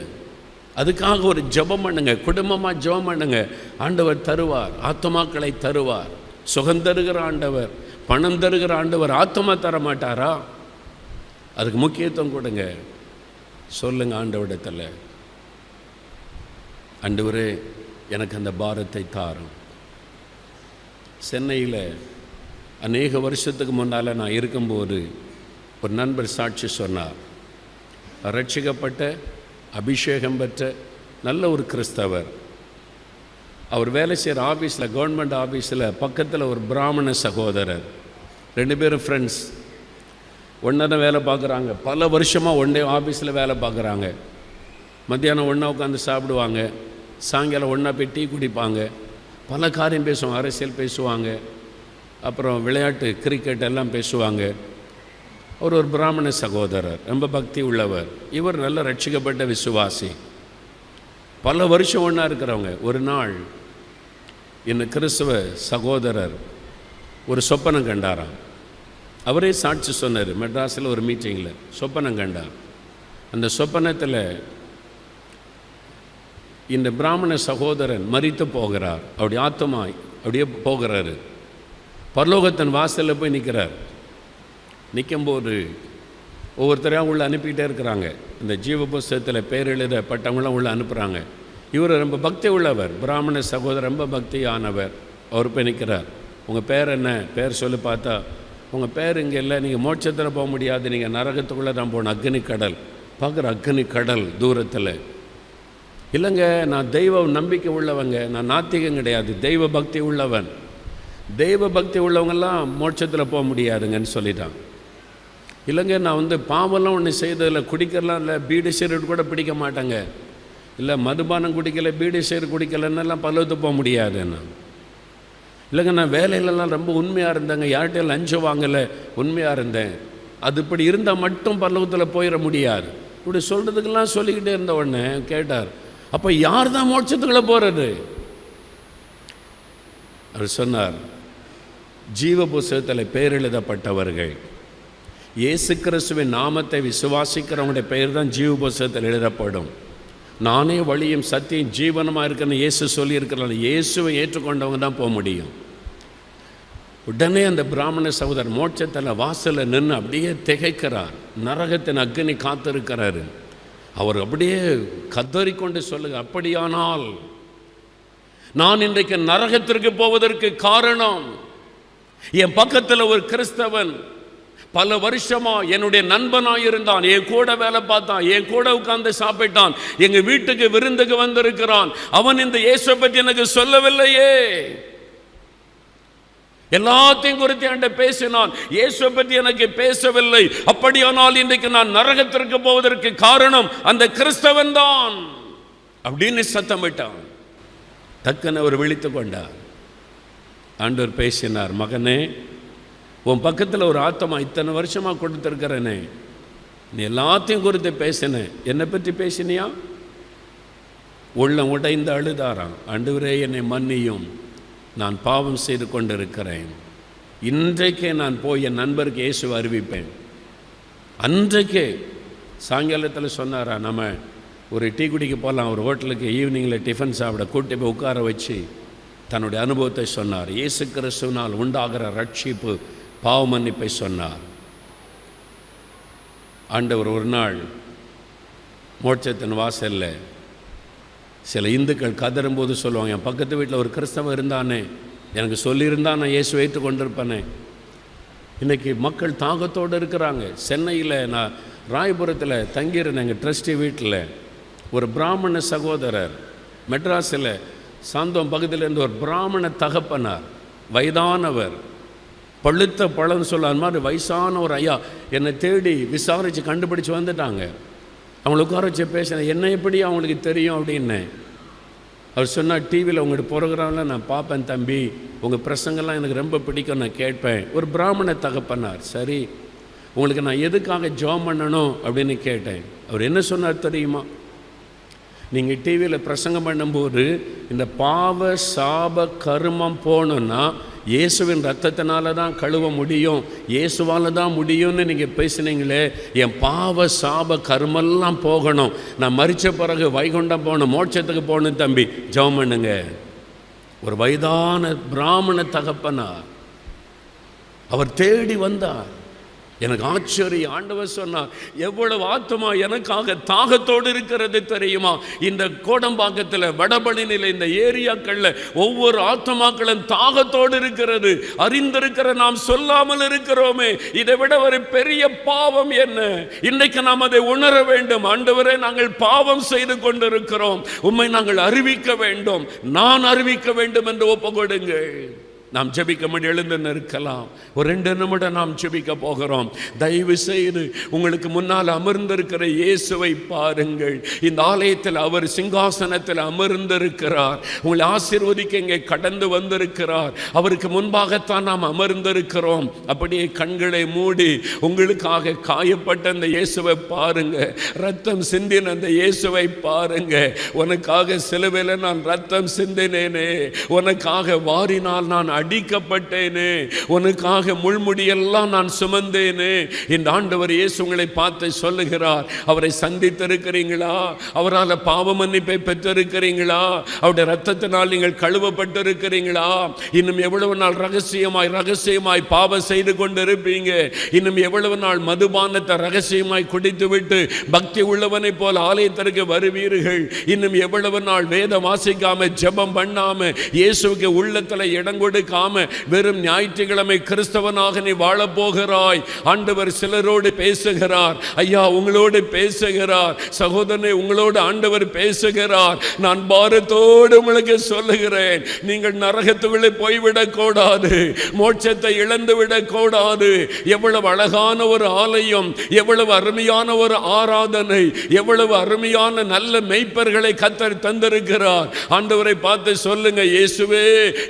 அதுக்காக ஒரு ஜெபம் பண்ணுங்க, குடும்பமாக ஜெபம் பண்ணுங்க. ஆண்டவர் தருவார், ஆத்துமாக்களை தருவார். சுகம் தருகிற ஆண்டவர், பணம் தருகிற ஆண்டவர் ஆத்துமா தர மாட்டாரா? அதுக்கு முக்கியத்துவம் கொடுங்க. சொல்லுங்க ஆண்டவரிடத்தில், ஆண்டவரே எனக்கு அந்த பாரத்தை தாரும். சென்னையில் அநேக வருஷத்துக்கு முன்னால் நான் இருக்கும்போது ஒரு நண்பர் சாட்சி சொன்னார். ரட்சிக்கப்பட்ட அபிஷேகம் பெற்ற நல்ல ஒரு கிறிஸ்தவர். அவர் வேலை செய்கிற ஆஃபீஸில், கவர்மெண்ட் ஆஃபீஸில் பக்கத்தில் ஒரு பிராமண சகோதரர். 2 பேரும் ஃப்ரெண்ட்ஸ். ஒன்றா தான் வேலை பார்க்குறாங்க. பல வருஷமாக ஒன்றே ஆஃபீஸில் வேலை பார்க்குறாங்க. மத்தியானம் ஒன்றா உட்காந்து சாப்பிடுவாங்க, சாயங்காலம் ஒன்றா போய் டீ குடிப்பாங்க, பல காரியம் பேசுவாங்க, அரசியல் பேசுவாங்க, அப்புறம் விளையாட்டு, கிரிக்கெட் எல்லாம் பேசுவாங்க. அவர் ஒரு பிராமண சகோதரர், ரொம்ப பக்தி உள்ளவர். இவர் நல்ல ரட்சிக்கப்பட்ட விசுவாசி, பல வருஷம் ஒன்றா இருக்கிறவங்க. ஒரு நாள் இந்த கிறிஸ்தவ சகோதரர் ஒரு சொப்பனம் கண்டாராம். அவரே சாட்சி சொன்னார். மெட்ராஸில் ஒரு மீட்டிங்கில் சொப்பனம் கண்டார். அந்த சொப்பனத்தில் இந்த பிராமண சகோதரன் மரித்து போகிறார். அவருடைய ஆத்மா அப்படியே போகிறாரு. பரலோகத்தின் வாசலில் போய் நிற்கிறார். நிற்கும்போது ஒவ்வொருத்தரையாக உள்ளே அனுப்பிக்கிட்டே இருக்கிறாங்க. இந்த ஜீவ புஸ்தகத்தில் பேர் எழுதப்பட்டவங்களாம் உள்ளே அனுப்புகிறாங்க. இவர் ரொம்ப பக்தி உள்ளவர், பிராமண சகோதரர், ரொம்ப பக்தியானவர். அவர் போய் நிற்கிறார். உங்கள் பேர் என்ன? பேர் சொல்லி பார்த்தா, உங்கள் பேர் இங்கே இல்லை, நீங்கள் மோட்சத்தில் போக முடியாது, நீங்கள் நரகத்துக்குள்ளே தான் போகணும். அக்னி கடல். பார்க்குற அக்னி கடல் தூரத்தில். இல்லைங்க, நான் தெய்வ நம்பிக்கை உள்ளவங்க, நான் நாத்திகம் கிடையாது, தெய்வ பக்தி உள்ளவன். தெய்வ பக்தி உள்ளவங்கெல்லாம் மோட்சத்தில் போக முடியாதுங்கன்னு சொல்லிட்டான். இல்லைங்க, நான் பாவெல்லாம் ஒன்று செய்ததில்லை, குடிக்கலாம் இல்லை, பீடி சிகரெட் கூட பிடிக்க மாட்டேங்க, இல்லை மதுபானம் குடிக்கலை, பீடி சிகரெட் குடிக்கலைன்னெல்லாம் பல்லவத்துக்கு போக முடியாதுன்னா. இல்லைங்க, நான் வேலையிலலாம் ரொம்ப உண்மையாக இருந்தேங்க, யார்கிட்டையும் லஞ்சம் வாங்கலை, உண்மையாக இருந்தேன். அது இப்படி இருந்தால் மட்டும் பல்லவத்தில் போயிட முடியாது. இப்படி சொல்கிறதுக்கெல்லாம் சொல்லிக்கிட்டே இருந்த உடனே கேட்டார், அப்போ யார் தான் மோட்சத்துக்குள்ளே போகிறது? அவர் சொன்னார், ஜீவ புஸ்தகத்தில் பெயர் எழுதப்பட்டவர்கள், இயேசு கிறிஸ்துவின் நாமத்தை விசுவாசிக்கிறவங்களுடைய பெயர் தான் ஜீவ புஸ்தகத்தில் எழுதப்படும். நானே வழியும் சத்தியம் ஜீவனமாக இருக்குன்னு இயேசு சொல்லியிருக்கிறாங்க. இயேசுவை ஏற்றுக்கொண்டவங்க தான் போக முடியும். உடனே அந்த பிராமண சகோதரர் மோட்சத்தில் வாசலில் நின்று அப்படியே திகைக்கிறார். நரகத்தின் அக்னி காத்திருக்கிறாரு. அவர் அப்படியே கதறிக்கொண்டு சொல்லுங்க, அப்படியானால் நான் இன்றைக்கு நரகத்திற்கு போவதற்கு காரணம், என் பக்கத்தில் ஒரு கிறிஸ்தவன் பல வருஷமா என்னுடைய நண்பனாக இருந்தான், என் கூட வேலை பார்த்தான், என் கூட உட்கார்ந்து சாப்பிட்டான், எங்க வீட்டுக்கு விருந்துக்கு வந்திருக்கிறான், அவன் இந்த இயேசுவை பற்றி எனக்கு சொல்லவில்லையே. எல்லாத்தையும் குறித்து என்கிட்ட பேசினான், இயேசுவை பற்றி எனக்கு பேசவில்லை. அப்படியானால் இன்றைக்கு நான் நரகத்திற்கு போவதற்கு காரணம் அந்த கிறிஸ்தவன் தான் அப்படின்னு சத்தமிட்டான். டக்குன்னு அவர் விழித்து கொண்டார். ஆண்டவர் பேசினார், மகனே, உன் பக்கத்தில் ஒரு ஆத்மா இத்தனை வருஷமாக கொடுத்துருக்கிறனே, நீ எல்லாத்தையும் குறித்து பேசினேன், என்னை பற்றி பேசினியா? உள்ளம் உடைந்து அழுதாராம். ஆண்டவரே என்னை மன்னியும், நான் பாவம் செய்து கொண்டிருக்கிறேன். இன்றைக்கே நான் போய் என் நண்பருக்கு இயேசுவை அறிவிப்பேன். அன்றைக்கே சாயங்காலத்தில் சொன்னாரா, நம்ம ஒரு டீ குடிக்க போகலாம், ஒரு ஹோட்டலுக்கு ஈவினிங்கில் டிஃபன் சாப்பிட கூட்டி போய் உட்கார வச்சு தன்னுடைய அனுபவத்தை சொன்னார். இயேசு கிறிஸ்துவினால் உண்டாகிற ரட்சிப்பு, பாவ மன்னிப்பை சொன்னார். ஆண்டவர் ஒரு நாள் மோட்சத்தின் வாசலில் சில இந்துக்கள் கதறும்போது சொல்லுவாங்க, என் பக்கத்து வீட்டில் ஒரு கிறிஸ்தவன் இருந்தானே, எனக்கு சொல்லியிருந்தா நான் இயேசு வைத்து கொண்டிருப்பேனே. இன்றைக்கி மக்கள் தாகத்தோடு இருக்கிறாங்க. சென்னையில் நான் ராயபுரத்தில் தங்கியிருந்தேன், எங்கள் ட்ரஸ்டி வீட்டில் ஒரு பிராமண சகோதரர், மெட்ராஸில் சாந்தோம் பகுதியில் இருந்து ஒரு பிராமண தகப்பனார், வயதானவர், பழுத்த பழம்னு சொல்லாத மாதிரி வயசான ஒரு ஐயா என்னை தேடி விசாரித்து கண்டுபிடிச்சி வந்துட்டாங்க. அவங்களை உட்கார வச்சு பேசினேன், என்ன எப்படி அவங்களுக்கு தெரியும் அப்படின்னு. அவர் சொன்னார், டிவியில் உங்களோட ப்ரோக்ராமில் நான் பார்ப்பேன் தம்பி, உங்கள் பிரசங்கெல்லாம் எனக்கு ரொம்ப பிடிக்கும், நான் கேட்பேன். ஒரு பிராமண தகப்பனார். சரி, உங்களுக்கு நான் எதுக்காக ஜெபம் பண்ணணும் அப்படின்னு கேட்டேன். அவர் என்ன சொன்னார் தெரியுமா? நீங்கள் டிவியில் பிரசங்கம் பண்ணும்போது இந்த பாவ சாப கருமம் போகணுன்னா இயேசுவின் ரத்தத்தினால தான் கழுவ முடியும், இயேசுவால் தான் முடியும்னு நீங்கள் பேசுனீங்களே, என் பாவ சாப கர்மெல்லாம் போகணும், நான் மரித்த பிறகு வைகுண்டம் போகணும், மோட்சத்துக்கு போகணும் தம்பி, ஜெபம் பண்ணுங்க. ஒரு வயதான பிராமண தகப்பனார், அவர் தேடி வந்தார். எனக்கு ஆச்சரியம். ஆண்டவர் சொன்னார், எவ்வளவு ஆத்மா எனக்காக தாகத்தோடு இருக்கிறது தெரியுமா? இந்த கோடம்பாக்கத்தில், வடபழனியில், இந்த ஏரியாக்களில் ஒவ்வொரு ஆத்மாக்களும் தாகத்தோடு இருக்கிறது. அறிந்திருக்கிற நாம் சொல்லாமல் இருக்கிறோமே, இதை விட ஒரு பெரிய பாவம் என்ன? இன்றைக்கு நாம் அதை உணர வேண்டும். ஆண்டவரே, நாங்கள் பாவம் செய்து கொண்டிருக்கிறோம், உம்மை நாங்கள் அறிவிக்க வேண்டும், நான் அறிவிக்க வேண்டும் என்று ஒப்புக்கொடுங்கள். நாம் ஜெபிக்க முடியும், எழுந்து நிற்கலாம். ஒரு 2 நிமிடம் நாம் ஜெபிக்க போகிறோம். தயவு செய்து உங்களுக்கு முன்னால் அமர்ந்திருக்கிற இயேசுவை பாருங்கள். இந்த ஆலயத்தில் அவர் சிங்காசனத்தில் அமர்ந்திருக்கிறார். உங்களை ஆசீர்வதிக்க இங்கே கடந்து வந்திருக்கிறார். அவருக்கு முன்பாகத்தான் நாம் அமர்ந்திருக்கிறோம். அப்படியே கண்களை மூடி உங்களுக்காக காயப்பட்ட அந்த இயேசுவை பாருங்க, ரத்தம் சிந்தின அந்த இயேசுவை பாருங்க. உனக்காக சிலுவையில் நான் ரத்தம் சிந்தினேனே, உனக்காக வாரினால் நான் அடிக்கப்பட்டேனே, உனக்காக முள்முடியெல்லாம் நான் சுமந்தேனே. இந்த ஆண்டவர் இயேசு உங்களை பார்த்து சொல்லுகிறார், அவரை சந்தித்திருக்கிறீங்களா? அவரால் பாவ மன்னிப்பை பெற்றிருக்கிறீங்களா? அவருடைய ரத்தத்தினால் நீங்கள் கழுவப்பட்டிருக்கிறீங்களா? இன்னும் எவ்வளவு நாள் ரகசியமாய் பாவம் செய்து கொண்டிருப்பீங்க? இன்னும் எவ்வளவு நாள் மதுபானத்தை ரகசியமாய் குடித்துவிட்டு பக்தி உள்ளவனை போல் ஆலயத்திற்கு வருவீர்கள்? இன்னும் எவ்வளவு நாள் வேதம் வாசிக்காம, ஜெபம் பண்ணாம, இயேசுவுக்கு உள்ளத்தில் இடம் கொடுக்க வெறும் ஞாயிற்றுக்கிழமை கிறிஸ்தவனாக நீ வாழ போகிறாய்? ஆண்டவர் சிலரோடு பேசுகிறார். ஐயா, உங்களோடு பேசுகிறார். சகோதரனே, உங்களோடு ஆண்டவர் பேசுகிறார். நான் பாரத்தோடு உங்களுக்கு சொல்லுகிறேன், நீங்கள் நரகத்துக்குள்ளே போய்விடக் கூடாது, மோட்சத்தை இழந்து விடக் கூடாது. எவ்வளவு அழகான ஒரு ஆலயம், எவ்வளவு அருமையான ஒரு ஆராதனை, எவ்வளவு அருமையான நல்ல மெய்ப்பர்களை கர்த்தர் தந்திருக்கிறார். ஆண்டவரை பார்த்து சொல்லுங்க, இயேசுவே,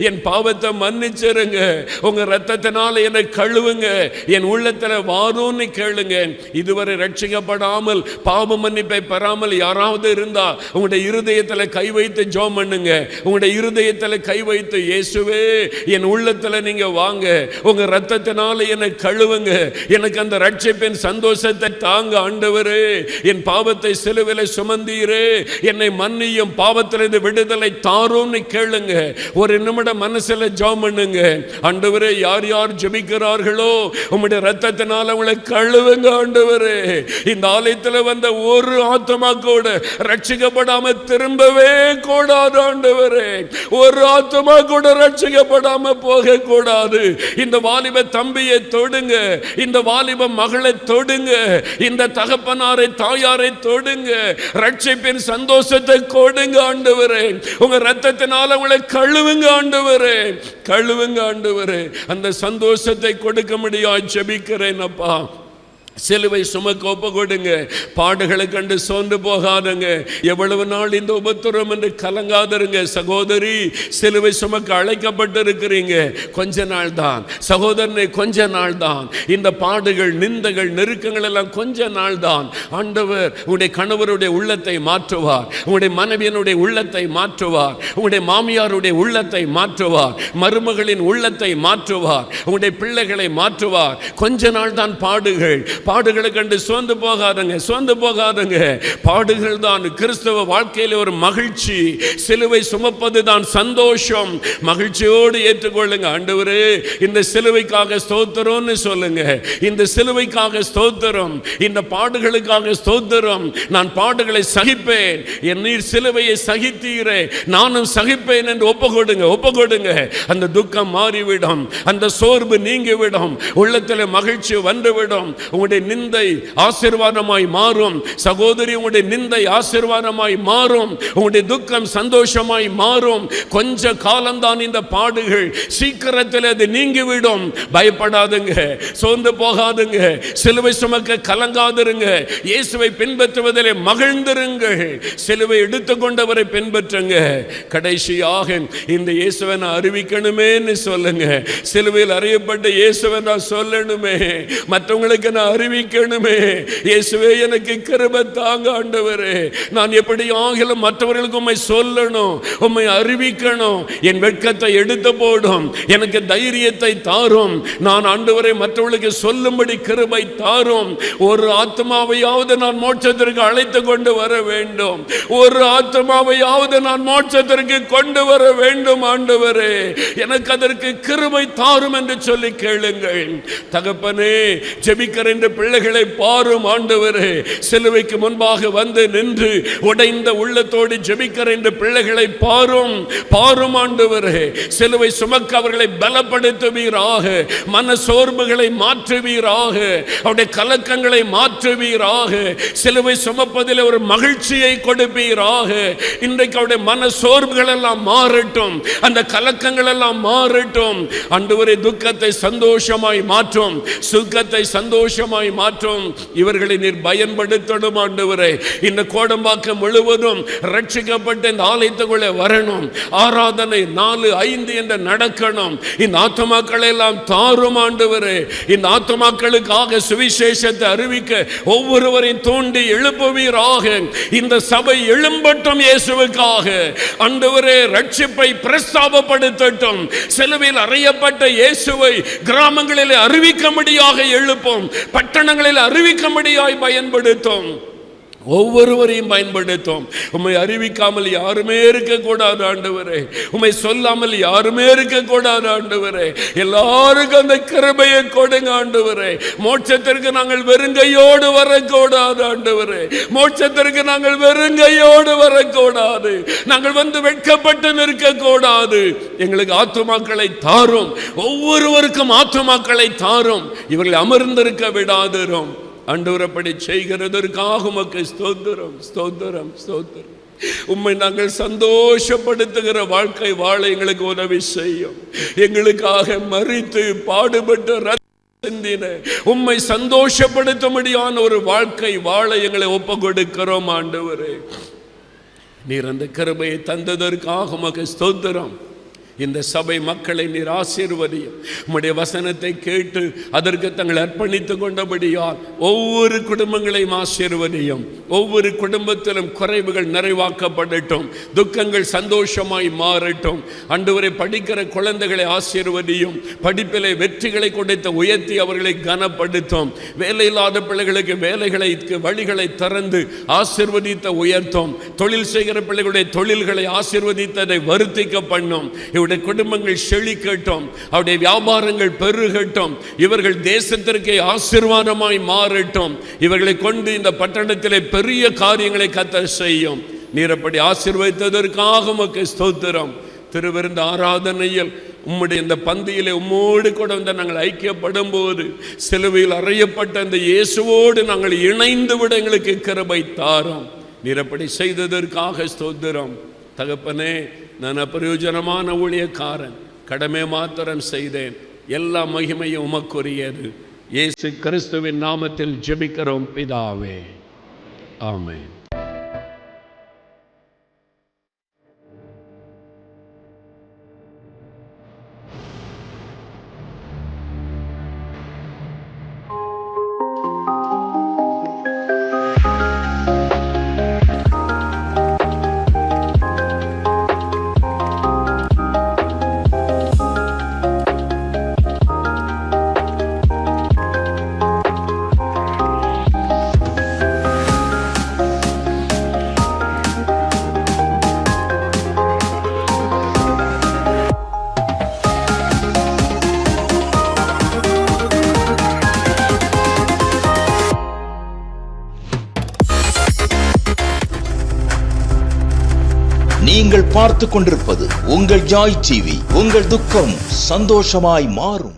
என் பாவத்தை மன்னிச்சிருங்க, உங்க ரத்தத்தினால என்னை கழுவுங்க, என் உள்ளத்துல வாரும்னு கேளுங்க. இதுவரை ரட்சிக்கப்படாமல் பாவ மன்னிப்பை பெறாமல் யாராவது இருந்தா உங்களுடைய இருதயத்தில் கை வைத்து ஜெபம் பண்ணுங்க. உங்களுடைய இருதயத்தில் கை வைத்து, இயேசுவே, என் உள்ளத்துல நீங்க வாங்க, உங்க ரத்தத்தினால என்னை கழுவுங்க, எனக்கு அந்த ரட்சிப்பின் சந்தோஷத்தை தாங்க. ஆண்டவரே, என் பாவத்தை சிலுவையிலே சுமந்தீரே, என்னை மன்னியும், பாவத்திலிருந்து விடுதலை தாரும்னு கேளுங்க. ஒரு நிமிடம் மனசுல ஜெபம் பண்ணுங்க. ஆண்டவரே, யார் யார் ஜெபிக்கிறார்களோ உம்முடைய ரத்தத்தினால அவங்களை கழுவுங்க. ஆண்டவரே, இந்த ஆலயத்தில் வந்த ஒரு ஆத்மா கூட ரட்சிக்கப்படாம திரும்பவே கூடாது. ஆண்டவரே, ஒரு ஆத்மா கூட ரட்சிக்கப்படாம போக கூடாது. இந்த வாலிப தம்பியை தொடுங்க, இந்த வாலிப மகளை தொடுங்க, இந்த தகப்பனாரை தாயாரை தொடுங்க, ரட்சிப்பின் சந்தோஷத்தை கொடுங்க. ஆண்டவரே, உங்க ரத்தத்தினால உங்களை கழுவுங்க. ஆண்டவரே, கழுவுங்க. ஆண்டவரே, அந்த சந்தோஷத்தை கொடுக்க முடியாது ஜெபிக்கிறேன். அப்பா, சிலுவை சுமக்க ஒப்பு கொடுங்க. பாடுகளை கண்டு சோர்ந்து போகாதுங்க. எவ்வளவு நாள் இந்த உபத்திரம் என்று கலங்காதருங்க. சகோதரி, சிலுவை சுமக்க அழைக்கப்பட்டிருக்கிறீங்க. கொஞ்ச நாள் தான் சகோதரனே, கொஞ்ச நாள் தான். இந்த பாடுகள், நிந்தைகள், நெருக்கங்கள் எல்லாம் கொஞ்ச நாள் தான். ஆண்டவர் உங்களுடைய கணவருடைய உள்ளத்தை மாற்றுவார், உங்களுடைய மனைவியனுடைய உள்ளத்தை மாற்றுவார், உங்களுடைய மாமியாருடைய உள்ளத்தை மாற்றுவார், மருமகளின் உள்ளத்தை மாற்றுவார், உங்களுடைய பிள்ளைகளை மாற்றுவார். கொஞ்ச நாள் தான் பாடுகள். பாடுகளை கண்டு சோர்ந்து போகாதுங்க, சோர்ந்து போகாதுங்க. பாடுகள் தான் கிறிஸ்தவ வாழ்க்கையில் ஒரு மகிழ்ச்சி. சிலுவை சுமப்பது தான் சந்தோஷம். மகிழ்ச்சியோடு ஏற்றுக்கொள்ளுங்க. ஆண்டவரே, இந்த சிலுவைக்காக ஸ்தோத்திரம்னு சொல்லுங்க. இந்த சிலுவைக்காக ஸ்தோத்திரம், இந்த பாடுகளுக்காக ஸ்தோத்திரம். நான் பாடுகளை சகிப்பேன், என் நீர் சிலுவையை சகித்தீரே, நானும் சகிப்பேன் என்று ஒப்புக்கொடுங்க. ஒப்புக்கொடுங்க. அந்த துக்கம் மாறிவிடும், அந்த சோர்வு நீங்கிவிடும், உள்ளத்தில் மகிழ்ச்சி வந்துவிடும். உங்களுடைய நிந்தை ஆசீர்வாதமாய் மாறும். சகோதரி, உங்களுடைய நிந்தை ஆசீர்வாதமாய் மாறும். உங்களுடைய துக்கம் சந்தோஷமாய் மாறும். கொஞ்ச காலம்தான் இந்த பாடுகள், சீக்கிரத்தில் அது நீங்கிவிடும். பயப்படாதுங்க, சோர்ந்து போகாதுங்க, சிலுவை சுமக்க கலங்காதிருங்க. இயேசுவை பின்பற்றுவதிலே மகிழ்ந்திருங்கள். சிலுவை எடுத்துக்கொண்டவரை பின்பற்றுங்க. கடைசியாக இந்த இயேசுவை நான் அறிவிக்கணுமேன்னு சொல்லுங்க. சிலுவையில் அறியப்பட்ட இயேசுவை நான் சொல்லணுமே, மற்றவங்களுக்கு நான் அறிவிக்கணுமே. இயேசுவே எனக்கு கிருபை தாங்க ஆண்டவரே. நான் எப்படி ஆகிலும் மற்றவர்களுக்கு உம்மை சொல்லணும், உம்மை அறிவிக்கணும். என் வெட்கத்தை எடுத்து போடும், எனக்கு தைரியத்தை தாரும். நான் ஆண்டவரை மற்றவர்களுக்கு சொல்லும்படி கிருபை தாரும். ஒரு ஆத்மாவையாவது நான் மோட்சத்திற்கு அழைத்து கொண்டு வர வேண்டும். ஒரு ஆத்மாவையாவது நான் மோட்சத்திற்கு கொண்டு வர வேண்டும் ஆண்டவரே. எனக்கு அதற்கு கிருபை தாரும் என்று சொல்லி கேளுங்கள். தகப்பனே, ஜெபிக்கிற இந்த பிள்ளைகளை பாரும் ஆண்டவரே. சிலுவைக்கு முன்பாக வந்து நின்று உடைந்த உள்ளத்தோடு ஜெபிக்கிற இந்த பிள்ளைகளை பாரும், பாரும் ஆண்டவரே. சிலுவை சுமக்க அவர்களை பலப்படுத்துவீராக, மன சோர்வுகளை மாற்றுவீராக, அவருடைய கலக்கங்களை மாற்றுவீராக. சிலுவை சுமப்பதில் ஒரு மகிழ்ச்சியை கொடுப்பீராக. இன்றைக்கு அவருடைய மன சோர்வுகள் எல்லாம் மாறட்டும், அந்த கலக்கங்கள் எல்லாம் மாறட்டும் ஆண்டவரே. துக்கத்தை சந்தோஷமாய் மாற்றும், சுகத்தை சந்தோஷமாய் மாற்றும். இவர்களை நீர் பயன்படுத்தணும் ஆண்டவரே. இந்த கோடம்பாக்கம் முழுவதும் ரட்சிக்கப்பட்ட இந்த ஆலயத்துக்குள்ளே வரணும். ஆராதனை 4-5 என்று நடக்கணும். இந்த ஆத்துமாக்களை எல்லாம் தாரும் ஆண்டவரே. இந்த ஆத்துமாக்களுக்காக சுவிசேஷத்தை அறிவிக்க ஒவ்வொருவரையும் தூண்டி எழுப்புவீராக. இந்த சபை எழும்பட்டும் இயேசுவுக்காக ஆண்டவரே. ரட்சிப்பை பிரஸ்தாபப்படுத்தட்டும். சிலுவையில் அறையப்பட்ட இயேசுவை கிராமங்களில் அறிவிக்கும்படியாக எழுப்பும், பட்டணங்களில் அறிவிக்கும்படியாய் பயன்படுத்தும், ஒவ்வொருவரையும் பயன்படுத்தும். உம்மை அறிவிக்காமல் யாருமே இருக்கக்கூடாது ஆண்டவரே. உம்மை சொல்லாமல் யாருமே இருக்கக்கூடாது ஆண்டவரே. எல்லாருக்கும் அந்த கிருபையை கொடுங்க ஆண்டவரே. மோட்சத்திற்கு நாங்கள் வெறுங்கையோடு வரக்கூடாது ஆண்டவரே. மோட்சத்திற்கு நாங்கள் வெறுங்கையோடு வரக்கூடாது. நாங்கள் வந்து வெட்கப்பட்டு நிற்கக்கூடாது. எங்களுக்கு ஆத்துமாக்களை தாரும், ஒவ்வொருவருக்கும் ஆத்துமாக்களை தாரும். இவர்களை அமர்ந்திருக்க விடாதிரும் ஆண்டவர். அப்படி செய்கிறதற்காக உமக்கு ஸ்தோத்திரம், ஸ்தோத்திரம், ஸ்தோத்திரம். உம்மை நாங்கள் சந்தோஷப்படுத்துகிற வாழ்க்கை வாழ எங்களுக்கு உதவி செய்யும். எங்களுக்காக மரித்து பாடுபட்டு சிந்தின உம்மை சந்தோஷப்படுத்தும்படியான ஒரு வாழ்க்கை வாழ எங்களை ஒப்பு கொடுக்கிறோம் ஆண்டவரே. நீர் அந்த கிருபையை தந்ததற்காக உமக்கு ஸ்தோத்திரம். இந்த சபை மக்களை நீர் ஆசீர்வதியும். உம்முடைய வசனத்தை கேட்டு அதற்கு தங்களை அர்ப்பணித்துக் கொண்டபடியால் ஒவ்வொரு குடும்பங்களையும் ஆசீர்வதியும். ஒவ்வொரு குடும்பத்திலும் குறைவுகள் நிறைவாக்கப்படட்டும், துக்கங்கள் சந்தோஷமாய் மாறட்டும் ஆண்டவரே. படிக்கிற குழந்தைகளை ஆசீர்வதியும். படிப்பிலே வெற்றிகளை கொடுத்து உயர்த்தி அவர்களை கனப்படுத்தும். வேலையில்லாத பிள்ளைகளுக்கு வேலைகளை வழிகளை திறந்து ஆசீர்வதித்த உயர்த்தும். தொழில் செய்கிற பிள்ளைகளுடைய தொழில்களை ஆசீர்வதித்ததை வருத்திக்க பண்ணும். இவருடைய குடும்பங்கள் செழிக்கட்டும், அவருடைய வியாபாரங்கள் பெருகட்டும். இவர்கள் தேசத்திற்கே ஆசீர்வாதமாய் மாறட்டும். இவர்களை கொண்டு இந்த பட்டணத்திலே பெரிய காரியங்களை கர்த்தர் செய்யும். நீர் அப்படி ஆசீர்வதித்ததற்காக உமக்கு ஸ்தோத்திரம். திருவிருந்த ஆராதனையில் உம்முடைய இந்த பந்தியிலே உம்மோடு கூட வந்து நாங்கள் ஐக்கியப்படும் போது சிலுவையில் அறையப்பட்ட அந்த இயேசுவோடு நாங்கள் இணைந்து விட எங்களுக்கு கிருபை தாரும். நீர் அப்படி செய்ததற்காக ஸ்தோத்திரம். தகப்பனே, நான் அப்பிரயோஜனமான ஊழியக்காரன், கடமை மாத்திரம் செய்தேன். எல்லா மகிமையும் உமக்குரியது. இயேசு கிறிஸ்துவின் நாமத்தில் ஜெபிக்கிறோம் பிதாவே, ஆமென். நீங்கள் பார்த்து கொண்டிருப்பது உங்கள் ஜாய் டிவி. உங்கள் துக்கம் சந்தோஷமாய் மாறும்.